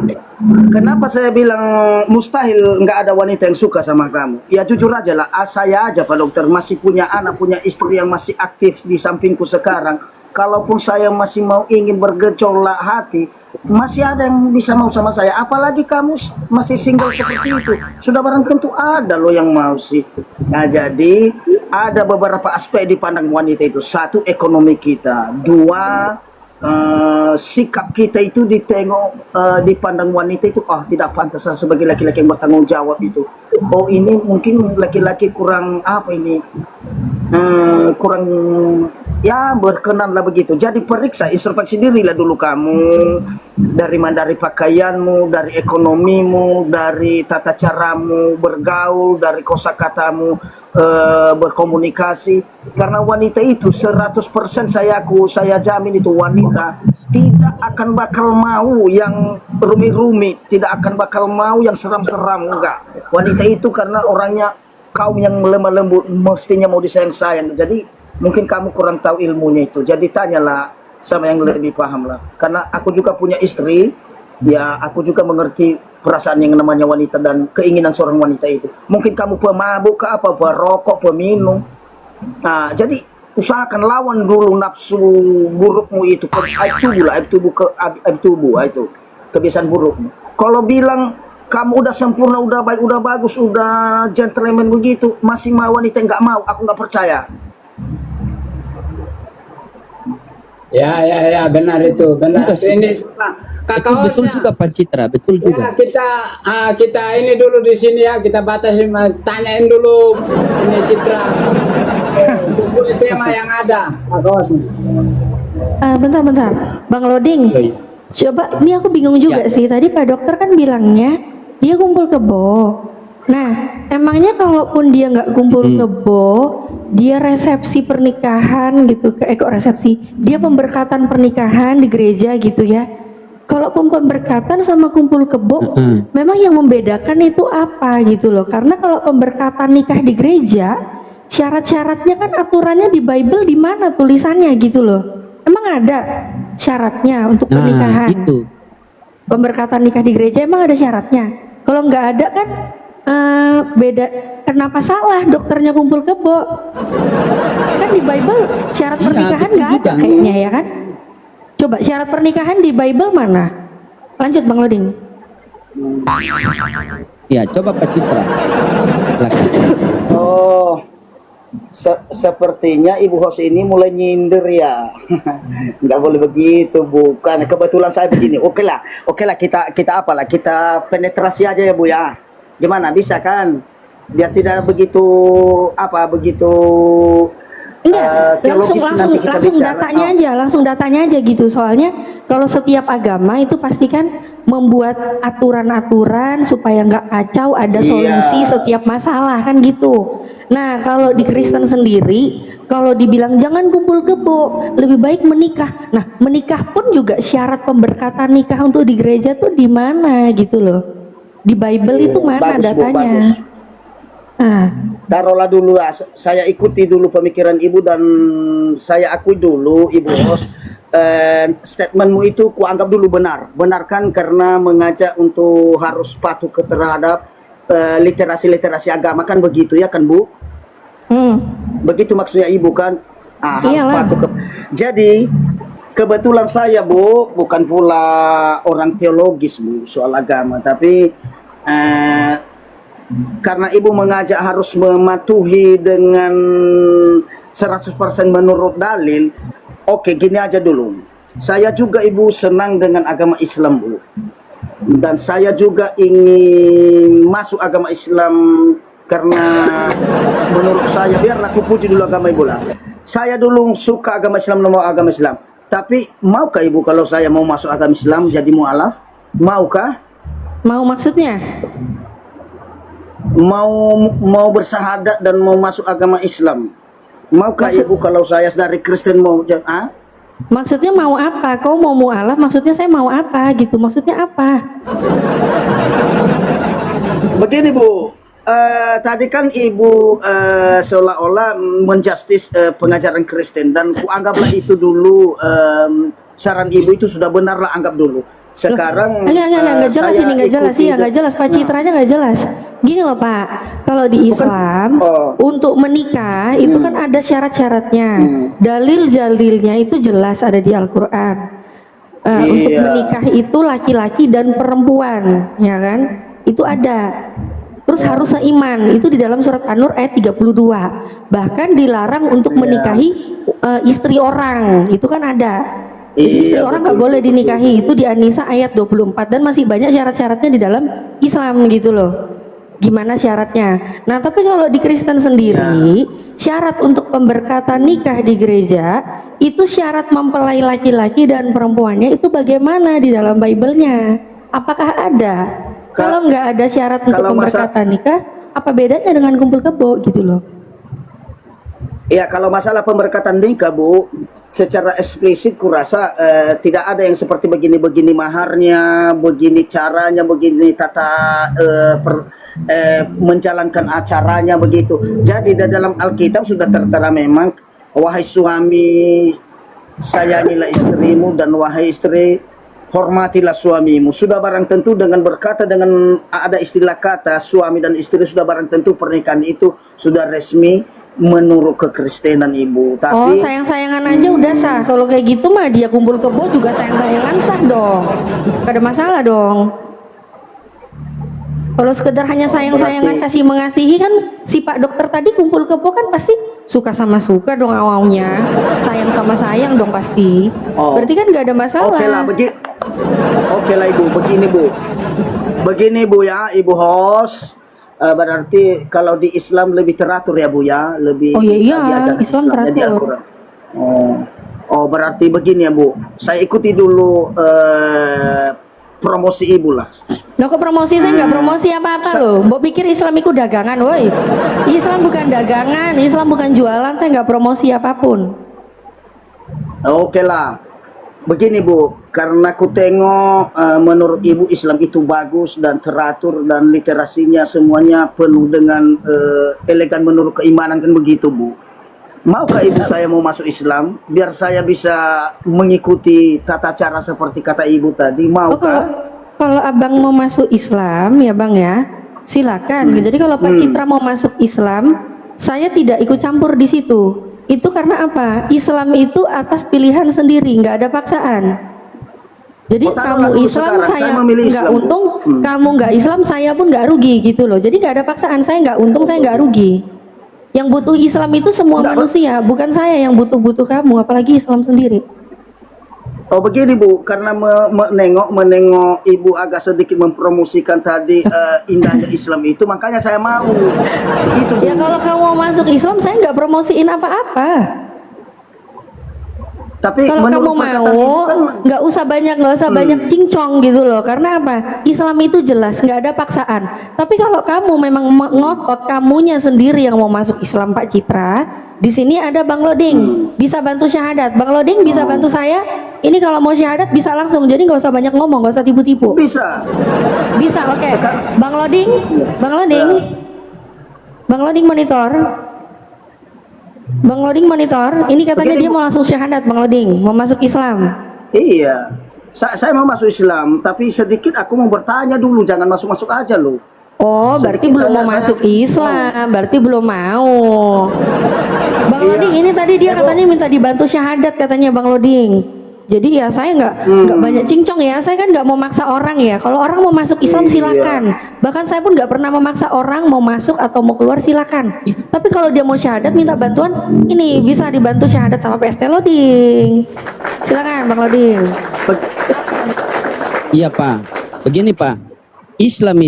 kenapa saya bilang mustahil nggak ada wanita yang suka sama kamu? Ya jujur aja lah, saya aja Pak Dokter masih punya anak, punya istri yang masih aktif di sampingku sekarang. Kalaupun saya masih mau ingin bergejolak hati, masih ada yang bisa mau sama saya. Apalagi kamu masih single seperti itu, sudah barang tentu ada loh yang mau sih. Nah jadi ada beberapa aspek dipandang wanita itu. Satu, ekonomi kita. Dua, sikap kita itu ditengok, dipandang wanita itu tidak pantas sebagai laki-laki yang bertanggung jawab itu. Oh ini mungkin laki-laki kurang kurang ya berkenan lah begitu. Jadi periksa, introspeksi diri lah dulu kamu, dari pakaianmu, dari ekonomimu, dari tata caramu bergaul, dari kosakatamu berkomunikasi. Karena wanita itu 100% saya jamin itu wanita tidak akan bakal mau yang rumit-rumit, tidak akan bakal mau yang seram-seram, enggak. Wanita itu karena orangnya kaum yang lemah lembut, mestinya mau disayang-sayang. Jadi mungkin kamu kurang tahu ilmunya itu. Jadi tanyalah sama yang lebih paham lah. Karena aku juga punya istri, ya aku juga mengerti perasaan yang namanya wanita dan keinginan seorang wanita itu. Mungkin kamu pemabuk ke apa, perokok, peminum. Nah, jadi usahakan lawan dulu nafsu burukmu itu, aib tubuh itu kebiasaan burukmu. Kalau bilang kamu udah sempurna, udah baik, udah bagus, udah gentleman begitu, masih mau wanita nggak mau, aku nggak percaya. Ya, benar itu, benar. Ini Betul juga Pak Citra, betul juga. kita ini dulu di sini ya, kita batasi, tanyain dulu ini Citra sesuai tema yang ada, Pak Kawas. Bentar, Bang Loding. Coba, ini aku bingung juga sih. Tadi Pak Dokter kan bilangnya dia kumpul kebo. Nah, emangnya kalaupun dia nggak kumpul kebo, dia resepsi pernikahan gitu, kok resepsi? Dia pemberkatan pernikahan di gereja gitu ya. Kalaupun pemberkatan sama kumpul kebo, memang yang membedakan itu apa gitu loh? Karena kalau pemberkatan nikah di gereja, syarat-syaratnya kan aturannya di Bible di mana tulisannya gitu loh? Emang ada syaratnya untuk pernikahan? Gitu. Pemberkatan nikah di gereja emang ada syaratnya? Kalau nggak ada kan beda. Kenapa salah dokternya kumpul kebo? Kan di Bible syarat pernikahan nggak ada kayaknya ya kan? Coba syarat pernikahan di Bible mana? Lanjut Bang Loding. Ya, coba Pak Citra. Oh, sepertinya Ibu host ini mulai nyindir ya. Nggak boleh begitu, bukan. Kebetulan saya begini. Oke lah, kita apalah, kita penetrasi aja ya Bu ya. Gimana, bisa kan? Biar tidak begitu Enggak, teologis nanti kita bicara. langsung datanya aja gitu. Soalnya kalau setiap agama itu pasti kan membuat aturan-aturan supaya nggak kacau, ada solusi setiap masalah kan gitu. Nah, kalau di Kristen sendiri, kalau dibilang jangan kumpul kebo, lebih baik menikah. Nah, menikah pun juga syarat pemberkatan nikah untuk di gereja tuh di mana gitu loh. Di Bible itu mana bagus, datanya? Bu, bagus. Taruhlah dulu lah, saya ikuti dulu pemikiran Ibu dan saya akui dulu Ibu host, statementmu itu kuanggap dulu benar. Benarkan karena mengajak untuk harus patuh terhadap literasi agama kan begitu ya kan Bu? Begitu maksudnya Ibu kan? Harus patuh Jadi kebetulan saya Bu bukan pula orang teologis Bu soal agama, tapi karena Ibu mengajak harus mematuhi dengan 100% menurut dalil. Oke, gini aja dulu. Saya juga Ibu senang dengan agama Islam Bu. Dan saya juga ingin masuk agama Islam karena menurut saya, biarlah aku puji dulu agama Ibu lah. Saya dulu suka agama Islam, mau agama Islam. Tapi maukah Ibu kalau saya mau masuk agama Islam jadi mu'alaf? Maukah? Mau maksudnya? Mau bersahadat dan mau masuk agama Islam. Maukah Ibu kalau saya dari Kristen mau Maksudnya mau apa? Kau mau mu'alaf, maksudnya saya mau apa gitu? Maksudnya apa? Begini Bu, tadi kan Ibu seolah-olah menjustis pengajaran Kristen dan kuanggaplah itu dulu saran Ibu itu sudah benar lah, anggap dulu. Sekarang enggak jelas ini, enggak jelas Pak Citranya enggak jelas. Gini loh Pak, kalau di Islam untuk menikah itu kan ada syarat-syaratnya, dalil-dalilnya itu jelas ada di Al-Quran. Untuk menikah itu laki-laki dan perempuan, ya kan? Itu ada. Terus harus seiman, itu di dalam surat An-Nur ayat 32. Bahkan dilarang untuk menikahi istri orang, itu kan ada. Jadi istri orang nggak boleh dinikahi, itu di An-Nisa ayat 24, dan masih banyak syarat-syaratnya di dalam Islam gitu loh. Gimana syaratnya? Nah, tapi kalau di Kristen sendiri, syarat untuk pemberkatan nikah di gereja itu syarat mempelai laki-laki dan perempuannya itu bagaimana di dalam Bible-nya? Apakah ada? Kalau nggak ada syarat untuk pemberkatan nikah, apa bedanya dengan kumpul kebo gitu loh? Ya, kalau masalah pemberkatan nikah, Bu, secara eksplisit kurasa tidak ada yang seperti begini-begini maharnya, begini caranya, begini tata menjalankan acaranya begitu. Jadi di dalam Alkitab sudah tertera memang, wahai suami sayangilah istrimu dan wahai istri hormatilah suamimu. Sudah barang tentu dengan berkata, dengan ada istilah kata suami dan istri, sudah barang tentu pernikahan itu sudah resmi menurut kekristenan, Ibu. Oh, Tapi sayang-sayangan aja udah sah. Kalau kayak gitu mah dia kumpul kebo juga sayang-sayangan sah dong. Gak ada masalah dong. Kalau sekedar hanya sayang-sayangan kasih mengasihi kan si Pak Dokter tadi kumpul kebo kan pasti suka sama suka dong awalnya. Sayang sama sayang dong pasti. Oh. Berarti kan gak ada masalah. Oke lah, oke lah Ibu, begini Bu ya, Ibu host. Berarti kalau di Islam lebih teratur ya Bu ya, lebih Oh iya, diajarkan Islam Islamnya di teratur. Al-Quran. Oh berarti begini ya Bu, saya ikuti dulu promosi Ibu lah. Loh kok promosi? Saya nggak promosi apa-apa loh. Mbok pikir Islam itu dagangan, woi. Islam bukan dagangan, Islam bukan jualan. Saya nggak promosi apapun. Oke lah. Begini Bu, karena ku tengok menurut Ibu Islam itu bagus dan teratur dan literasinya semuanya penuh dengan elegan menurut keimanan kan begitu Bu. Maukah Ibu saya mau masuk Islam biar saya bisa mengikuti tata cara seperti kata Ibu tadi? Oh, Maukah? kalau abang mau masuk Islam ya bang ya, silakan. Jadi kalau Pak Citra mau masuk Islam, saya tidak ikut campur di situ. Itu karena apa? Islam itu atas pilihan sendiri, nggak ada paksaan. Jadi Oh, taruhlah kamu dulu Islam, sekarang, saya saya memilih nggak Islam, Bu. untung, kamu nggak Islam, saya pun nggak rugi gitu loh. Jadi nggak ada paksaan, saya nggak untung, saya nggak rugi. Yang butuh Islam itu semua manusia, bukan saya yang butuh kamu, apalagi Islam sendiri. Oh begini Bu, karena menengok Ibu agak sedikit mempromosikan tadi indahnya Islam itu, makanya saya mau. Begitu Bu. Ya kalau kamu mau masuk Islam, saya nggak promosiin apa-apa. Tapi Kalau kamu menurut perkataan mau, Ibu kan nggak usah banyak cincong gitu loh. Karena apa? Islam itu jelas, nggak ada paksaan. Tapi kalau kamu memang ngotot, kamunya sendiri yang mau masuk Islam, Pak Citra, di sini ada Bang Loding, bisa bantu syahadat. Bang Loding bisa bantu saya. Ini kalau mau syahadat bisa langsung. Jadi nggak usah banyak ngomong, nggak usah tipu-tipu. bisa. Bisa, oke. Bang Loding, Bang Loding monitor. Bang Loding monitor. Ini katanya Begini, dia mau langsung syahadat, Bang Loding, mau masuk Islam. Iya. Saya mau masuk Islam, tapi sedikit aku mau bertanya dulu, jangan masuk-masuk aja loh. Oh, berarti Sedikit belum mau saya- masuk Islam, berarti belum mau. Bang Iya. Loding, ini tadi dia katanya minta dibantu syahadat katanya Bang Loding. Jadi ya saya nggak banyak cincong ya, saya kan nggak mau maksa orang ya. Kalau orang mau masuk Islam silakan. Bahkan saya pun nggak pernah memaksa orang mau masuk atau mau keluar silakan. Tapi kalau dia mau syahadat minta bantuan, ini bisa dibantu syahadat sama PST Loding. Silakan Bang Loding. Iya Pak, begini Pak, Islam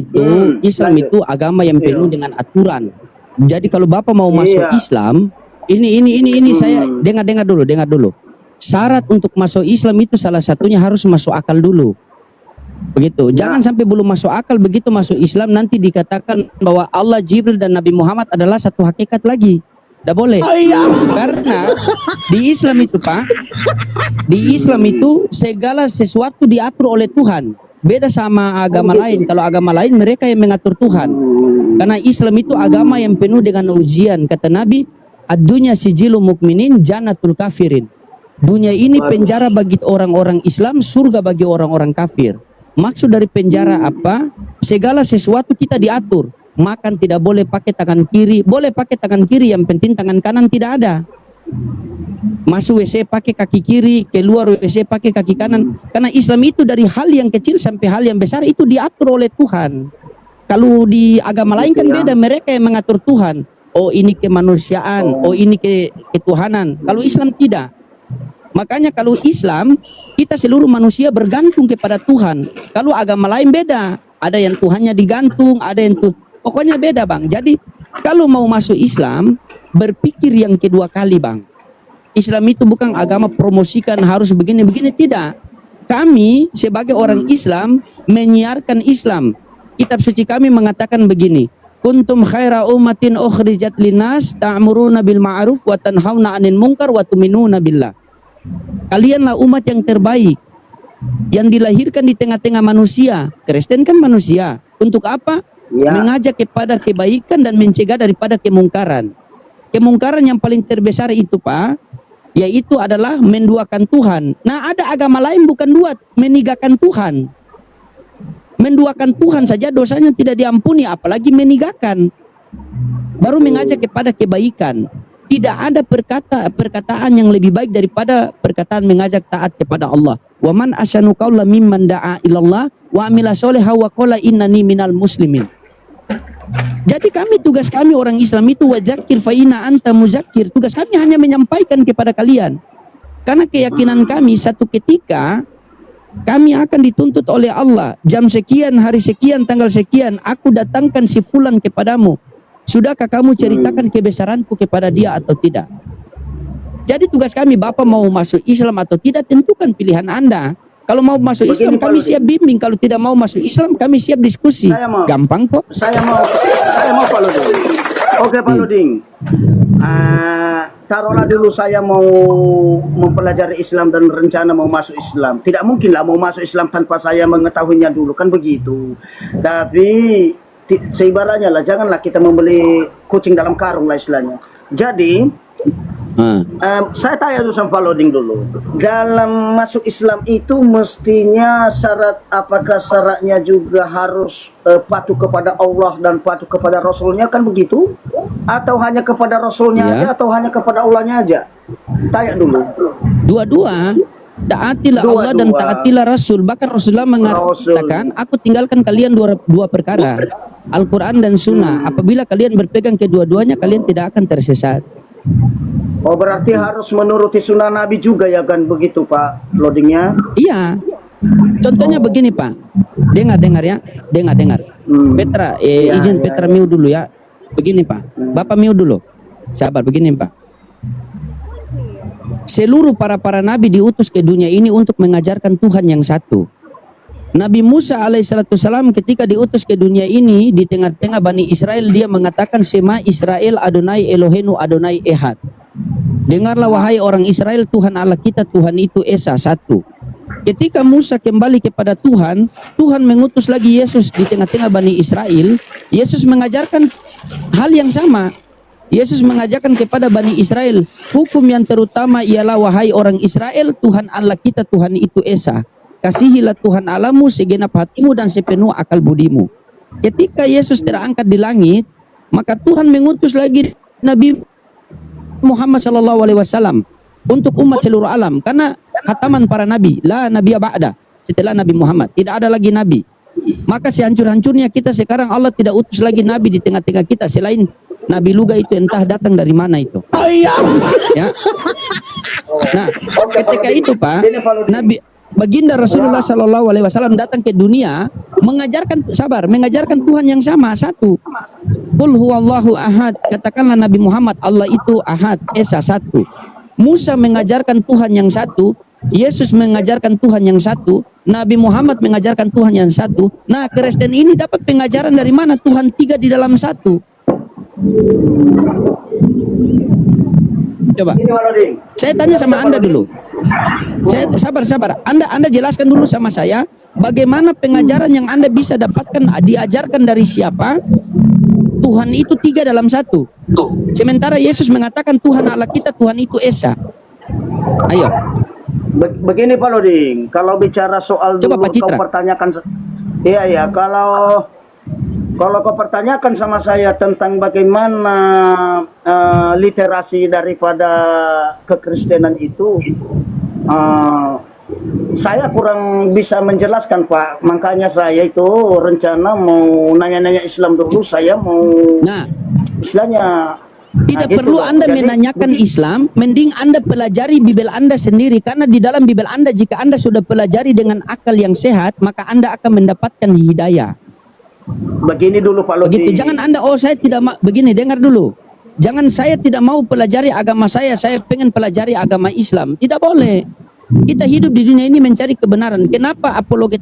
itu agama yang penuh dengan aturan. Jadi kalau Bapak mau masuk Islam, ini saya dengar dulu. Syarat untuk masuk Islam itu salah satunya harus masuk akal dulu. Begitu. Jangan sampai belum masuk akal, begitu masuk Islam nanti dikatakan bahwa Allah, Jibril dan Nabi Muhammad adalah satu hakikat lagi. Tidak boleh. Karena di Islam itu Pak, di Islam itu segala sesuatu diatur oleh Tuhan. Beda sama agama lain. Kalau agama lain mereka yang mengatur Tuhan. Karena Islam itu agama yang penuh dengan ujian. Kata Nabi, ad-dunya sijilu mukminin jannatul kafirin. Dunia ini penjara bagi orang-orang Islam, surga bagi orang-orang kafir. Maksud dari penjara apa? Segala sesuatu kita diatur. Makan tidak boleh pakai tangan kiri, boleh pakai tangan kiri, yang penting tangan kanan tidak ada. Masuk WC pakai kaki kiri, keluar WC pakai kaki kanan. Karena Islam itu dari hal yang kecil sampai hal yang besar itu diatur oleh Tuhan. Kalau di agama lain kan beda, mereka yang mengatur Tuhan. Oh ini kemanusiaan, oh ini ketuhanan. Kalau Islam tidak. Makanya kalau Islam, kita seluruh manusia bergantung kepada Tuhan. Kalau agama lain beda. Ada yang Tuhannya digantung, ada yang pokoknya beda Bang. Jadi kalau mau masuk Islam, berpikir yang kedua kali Bang. Islam itu bukan agama promosikan harus begini-begini, tidak. Kami sebagai orang Islam menyiarkan Islam. Kitab suci kami mengatakan begini, kuntum khaira ummatin ukhrijat linnas ta'muruna bil ma'ruf wa tanhauna 'anil munkar wa tu'minuna billah. Kalianlah umat yang terbaik yang dilahirkan di tengah-tengah manusia. Kristen kan manusia. Untuk apa? Ya. Mengajak kepada kebaikan dan mencegah daripada kemungkaran. Kemungkaran yang paling terbesar itu, Pak, yaitu adalah menduakan Tuhan. Nah, ada agama lain bukan duat, meninggalkan Tuhan. Menduakan Tuhan saja dosanya tidak diampuni, apalagi meninggalkan. Baru mengajak kepada kebaikan. Tidak ada perkataan yang lebih baik daripada perkataan mengajak taat kepada Allah. Wa man asyanu qaula mimman da'a ilallah wa amila sholihan wa qala innani minal muslimin. Jadi tugas kami orang Islam itu wadzakir fa inna anta muzakkir. Tugas kami hanya menyampaikan kepada kalian. Karena keyakinan kami satu ketika kami akan dituntut oleh Allah. Jam sekian, hari sekian, tanggal sekian, aku datangkan si fulan kepadamu. Sudahkah kamu ceritakan kebesaranku kepada dia atau tidak? Jadi tugas kami, Bapak mau masuk Islam atau tidak, tentukan pilihan Anda. Kalau mau masuk Islam, kami siap bimbing. Kalau tidak mau masuk Islam, kami siap diskusi. Gampang kok. Saya mau Pak Luding. Oke Pak Luding. Taruhlah dulu saya mau mempelajari Islam dan rencana mau masuk Islam. Tidak mungkin lah mau masuk Islam tanpa saya mengetahuinya dulu, kan begitu. Tapi seibaratnya lah, janganlah kita membeli kucing dalam karung lah istilahnya. Jadi saya tanya dulu sama Pak Loding dulu. Dalam masuk Islam itu mestinya apakah syaratnya juga harus patuh kepada Allah dan patuh kepada Rasulnya, kan begitu? Atau hanya kepada Rasulnya aja atau hanya kepada Allahnya aja? Tanya dulu. Dua-dua. Taatilah Allah dan taatilah Rasul. Bahkan Rasulullah mengatakan, aku tinggalkan kalian dua perkara, Al-Quran dan Sunnah. Apabila kalian berpegang kedua-duanya, kalian tidak akan tersesat. Oh, berarti harus menuruti sunnah Nabi juga ya, kan begitu Pak Lodingnya? Iya. Contohnya begini Pak. Dengar ya. Dengar. Petra, izin Petra mute dulu ya. Begini Pak. Bapak mute dulu. Sabar, begini Pak. Seluruh para nabi diutus ke dunia ini untuk mengajarkan Tuhan yang satu. Nabi Musa alaihissalam ketika diutus ke dunia ini di tengah-tengah Bani Israel, dia mengatakan Shema Israel Adonai Elohenu Adonai Ehad. Dengarlah wahai orang Israel, Tuhan Allah kita, Tuhan itu Esa, satu. Ketika Musa kembali kepada Tuhan, Tuhan mengutus lagi Yesus di tengah-tengah Bani Israel. Yesus mengajarkan hal yang sama. Yesus mengajarkan kepada Bani Israel, hukum yang terutama ialah wahai orang Israel, Tuhan Allah kita, Tuhan itu Esa. Kasihilah Tuhan Allahmu segenap hatimu dan sepenuh akal budimu. Ketika Yesus terangkat di langit, maka Tuhan mengutus lagi Nabi Muhammad SAW untuk umat seluruh alam. Karena khataman para nabi, la nabiya ba'da, setelah Nabi Muhammad tidak ada lagi nabi. Maka sehancur-hancurnya kita sekarang, Allah tidak utus lagi nabi di tengah-tengah kita selain Nabi Luga itu, entah datang dari mana itu. Ya. Nah, ketika itu Pak, Nabi Baginda Rasulullah SAW datang ke dunia mengajarkan Tuhan yang sama, satu. Qul huwallahu ahad, katakanlah Nabi Muhammad, Allah itu ahad, esa, satu. Musa mengajarkan Tuhan yang satu, Yesus mengajarkan Tuhan yang satu, Nabi Muhammad mengajarkan Tuhan yang satu. Nah, Kristen ini dapat pengajaran dari mana Tuhan tiga di dalam satu? Coba, saya tanya sama Anda dulu. Saya sabar. Anda jelaskan dulu sama saya, bagaimana pengajaran yang Anda bisa dapatkan, diajarkan dari siapa? Tuhan itu tiga dalam satu. Sementara Yesus mengatakan Tuhan Allah kita, Tuhan itu Esa. Ayo. Begini Pak Loding, kalau bicara soal coba dulu kau pertanyakan, iya kalau kau pertanyakan sama saya tentang bagaimana literasi daripada kekristenan itu, saya kurang bisa menjelaskan Pak. Makanya saya itu rencana mau nanya-nanya Islam dulu. Saya mau istilahnya tidak perlu Anda menanyakan Islam, mending Anda pelajari Bibel Anda sendiri. Karena di dalam Bibel Anda, jika Anda sudah pelajari dengan akal yang sehat, maka Anda akan mendapatkan hidayah. Begini dulu Pak Lodi. Begitu. Jangan Anda, saya tidak begini, dengar dulu. Jangan saya tidak mau pelajari agama saya pengen pelajari agama Islam. Tidak boleh. Kita hidup di dunia ini mencari kebenaran. Kenapa apologet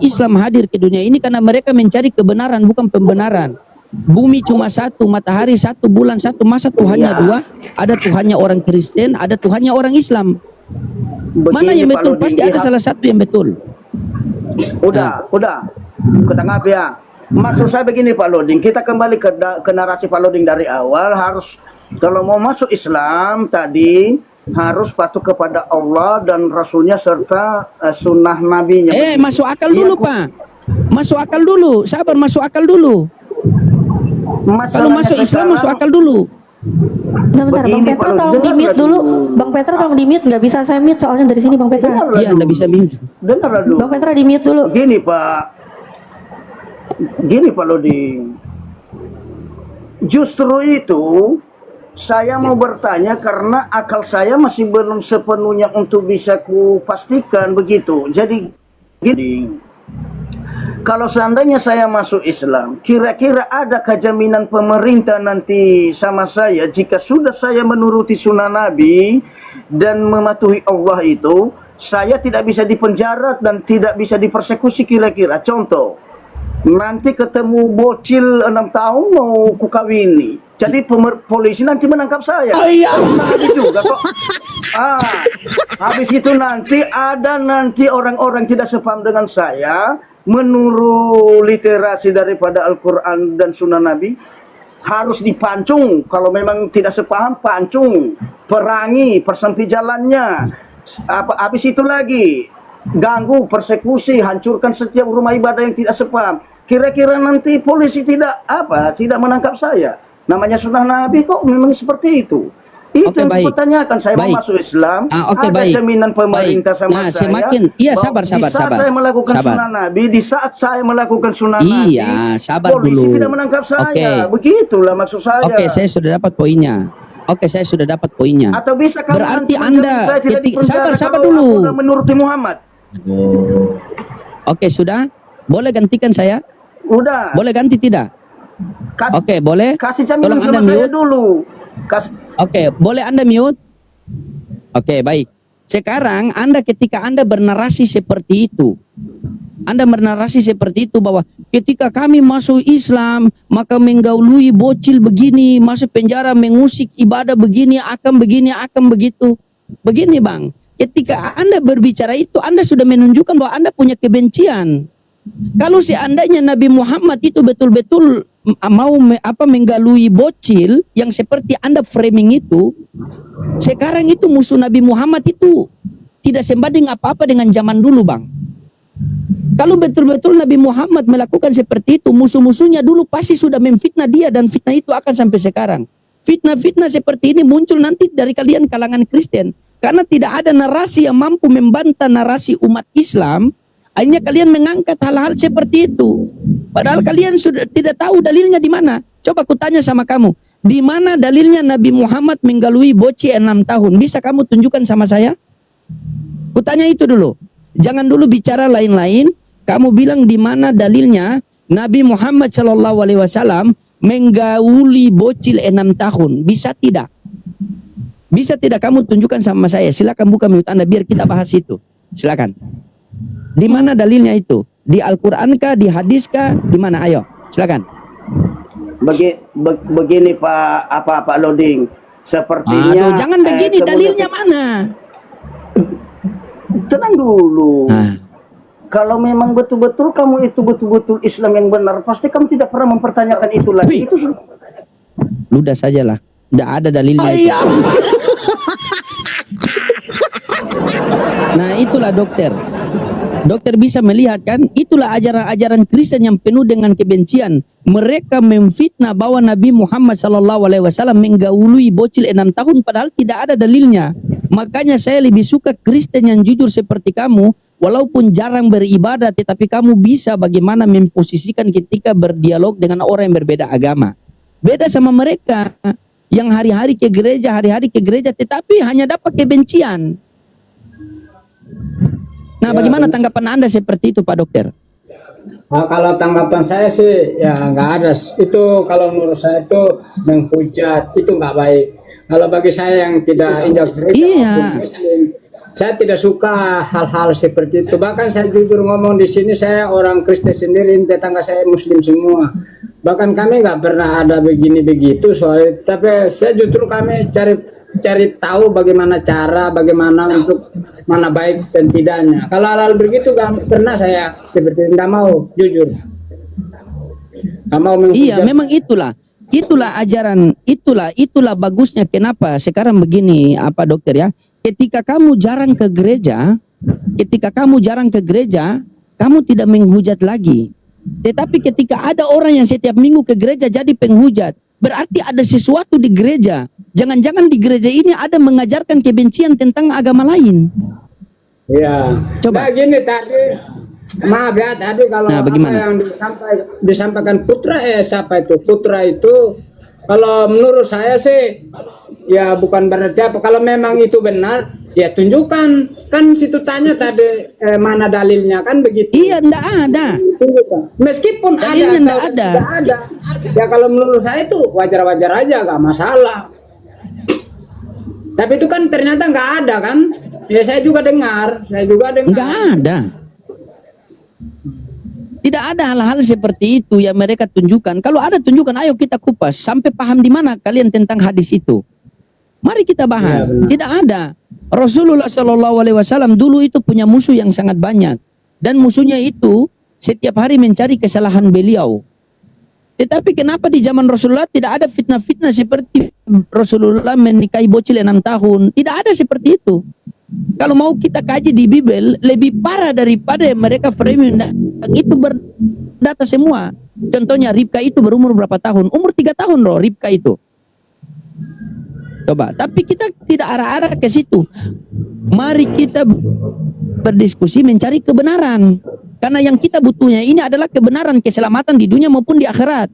Islam hadir ke dunia ini? Karena mereka mencari kebenaran, bukan pembenaran. Bumi cuma satu, matahari satu, bulan satu, masa Tuhannya Iya. dua? Ada Tuhannya orang Kristen, ada Tuhannya orang Islam. Mana Begini, yang Pak betul? Loding, Pasti ada salah satu yang betul. Udah. Ketangkap ya. Maksud saya begini Pak Loding, kita kembali ke narasi Pak Loding dari awal, harus kalau mau masuk Islam tadi harus patuh kepada Allah dan Rasulnya serta sunnah Nabinya. Masuk akal dulu, Pak. Masuk akal dulu. Sabar, masuk akal dulu. Kalau masuk Islam masuk akal dulu. Bentar, Bang Begini, Petra Pak, tolong dengar di-mute dulu. dulu. Bang Petra tolong di-mute, nggak bisa saya mute soalnya dari sini Bang Petra. Dengarlah Iya, dulu. Anda bisa mute. Dengarlah dulu. Bang Petra di-mute dulu. Gini Pak Loding, justru itu saya mau bertanya karena akal saya masih belum sepenuhnya untuk bisa kupastikan begitu. Jadi gini, kalau seandainya saya masuk Islam, kira-kira adakah jaminan pemerintah nanti sama saya jika sudah saya menuruti sunnah Nabi dan mematuhi Allah itu, saya tidak bisa dipenjara dan tidak bisa dipersekusi kira-kira. Contoh, nanti ketemu bocil 6 tahun mau kukawini, jadi polisi nanti menangkap saya. Sunnah Nabi juga kok. Habis itu nanti ada orang-orang tidak sepaham dengan saya, menurut literasi daripada Al-Quran dan Sunnah Nabi, harus dipancung. Kalau memang tidak sepaham, pancung, perangi, persempit jalannya. Habis itu lagi ganggu, persekusi, hancurkan setiap rumah ibadah yang tidak sepaham. Kira-kira nanti polisi tidak menangkap saya. Namanya Sunnah Nabi kok memang seperti itu. Itu Oke, yang baik. dipertanyakan. Saya Baik. mau masuk Islam, Oke, ada baik. jaminan pemerintah Baik. sama Nah, saya. semakin iya, bahwa sabar. Di saat saya melakukan Sabar. Sunnah Nabi, di saat saya melakukan Sunnah Nabi, Iya, sabar polisi dulu. tidak menangkap saya. Oke. Begitulah maksud saya. Oke, saya sudah dapat poinnya. Atau bisa kamu Berarti nanti menjamin Anda saya tidak dipenjara sabar kalau dulu. aku udah menuruti Muhammad. Oke, sudah. Boleh gantikan saya? Udah. Boleh ganti tidak? Oke, boleh. Kasih jaminan Tolong sama Anda saya mute. dulu. Oke, boleh Anda mute? Oke, baik. Sekarang ketika Anda bernarasi seperti itu, bahwa ketika kami masuk Islam, maka menggaului bocil begini, masuk penjara, mengusik ibadah begini, akan begitu. Begini Bang, ketika Anda berbicara itu, Anda sudah menunjukkan bahwa Anda punya kebencian. Kalau seandainya Nabi Muhammad itu betul-betul mau menggalui bocil yang seperti Anda framing itu, sekarang itu musuh Nabi Muhammad itu tidak sebanding apa-apa dengan zaman dulu Bang. Kalau betul-betul Nabi Muhammad melakukan seperti itu, musuh-musuhnya dulu pasti sudah memfitnah dia, dan fitnah itu akan sampai sekarang. Fitnah-fitnah seperti ini muncul nanti dari kalian kalangan Kristen, karena tidak ada narasi yang mampu membantah narasi umat Islam. Akhirnya kalian mengangkat hal-hal seperti itu. Padahal kalian sudah tidak tahu dalilnya di mana. Coba aku tanya sama kamu, di mana dalilnya Nabi Muhammad menggalui bocil 6 tahun? Bisa kamu tunjukkan sama saya? Kutanya itu dulu. Jangan dulu bicara lain-lain. Kamu bilang di mana dalilnya Nabi Muhammad SAW menggauli bocil 6 tahun? Bisa tidak? Bisa tidak kamu tunjukkan sama saya? Silakan buka mute Anda biar kita bahas itu. Silakan. Di mana dalilnya itu? Di Al-Quran kah? Di hadis kah? Di mana? Ayo, silakan. Begini Pak Loding, sepertinya. Aduh, jangan begini. Dalilnya mana? Tenang dulu. Kalau memang betul-betul kamu itu betul-betul Islam yang benar, pasti kamu tidak pernah mempertanyakan itu lagi. Itu Ludah sajalah. Tidak ada dalilnya itu. Nah, itulah dokter. Dokter bisa melihat kan, itulah ajaran-ajaran Kristen yang penuh dengan kebencian. Mereka memfitnah bahwa Nabi Muhammad SAW menggaului bocil 6 tahun padahal tidak ada dalilnya. Makanya saya lebih suka Kristen yang jujur seperti kamu, walaupun jarang beribadah, tetapi kamu bisa bagaimana memposisikan ketika berdialog dengan orang yang berbeda agama. Beda sama mereka yang hari-hari ke gereja, tetapi hanya dapat kebencian. Nah, bagaimana tanggapan Anda seperti itu, Pak Dokter? Nah, kalau tanggapan saya sih ya nggak ada. Itu kalau menurut saya itu menghujat, itu nggak baik. Kalau bagi saya yang tidak injak gereja, Iya. saya tidak suka hal-hal seperti itu. Bahkan saya jujur ngomong di sini, saya orang Kristen sendiri, tetangga saya Muslim semua. Bahkan kami nggak pernah ada begini begitu soal itu. Tapi saya justru kami cari tahu bagaimana cara, bagaimana untuk mana baik dan tidaknya. Kalau hal-hal begitu nggak pernah saya seperti nggak mau, jujur. Nggak mau Iya, menghujat. memang itulah ajaran, itulah bagusnya. Kenapa sekarang begini, apa dokter ya? Ketika kamu jarang ke gereja, kamu tidak menghujat lagi. Tetapi ketika ada orang yang setiap minggu ke gereja jadi penghujat, berarti ada sesuatu di gereja. Jangan-jangan di gereja ini ada mengajarkan kebencian tentang agama lain. Iya. Coba. Nah, gini tadi, maaf ya tadi kalau Nah, apa bagaimana? yang disampaikan Putra siapa itu? Putra itu kalau menurut saya sih ya bukan berarti apa. Kalau memang itu benar, ya tunjukkan. Kan situ tanya tadi mana dalilnya kan begitu. Iya, enggak ada. Tunjukkan. Meskipun Dalilnya ada nggak atau ada. tidak ada. Ya kalau menurut saya itu wajar-wajar aja, gak masalah. Tapi itu kan ternyata nggak ada kan? Ya saya juga dengar. Enggak ada. Tidak ada hal-hal seperti itu yang mereka tunjukkan. Kalau ada tunjukkan, ayo kita kupas sampai paham di mana kalian tentang hadis itu. Mari kita bahas. Ya, benar. Tidak ada. Rasulullah SAW dulu itu punya musuh yang sangat banyak, dan musuhnya itu setiap hari mencari kesalahan beliau. Tetapi kenapa di zaman Rasulullah tidak ada fitnah-fitnah seperti Rasulullah menikahi bocil 6 tahun? Tidak ada seperti itu. Kalau mau kita kaji di Bible, lebih parah daripada mereka framing, itu berdata semua. Contohnya Ribka itu berumur berapa tahun? Umur 3 tahun loh Ribka itu. Coba, tapi kita tidak arah-arah ke situ. Mari kita berdiskusi mencari kebenaran. Karena yang kita butuhnya ini adalah kebenaran, keselamatan di dunia maupun di akhirat.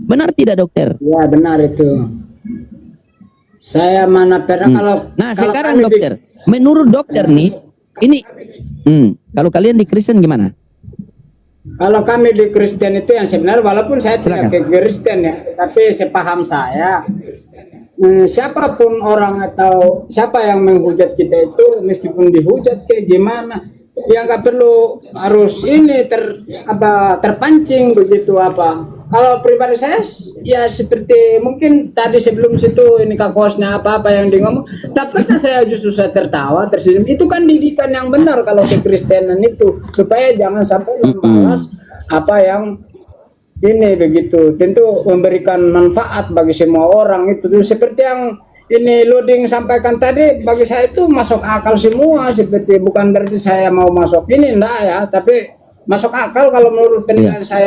Benar tidak dokter? Ya benar itu. Saya mana pernah Nah kalau sekarang kami dokter, menurut dokter nih, ini kalau kalian di Kristen gimana? Kalau kami di Kristen itu yang sebenarnya walaupun saya tidak ke Kristen ya, tapi sepaham saya siapapun orang atau siapa yang menghujat kita itu meskipun dihujat kayak gimana ya nggak perlu harus ini terpancing begitu apa. Kalau pribadi saya ya seperti mungkin tadi sebelum situ ini kakosnya apa yang dia ngomong, dapatnya saya justru saya tertawa tersenyum. Itu kan didikan yang benar kalau kekristenan itu, supaya jangan sampai membalas apa yang ini begitu, tentu memberikan manfaat bagi semua orang. Itu seperti yang ini loading sampaikan tadi, bagi saya itu masuk akal semua. Seperti bukan berarti saya mau masuk ini enggak ya, tapi masuk akal kalau menurut penilaian saya.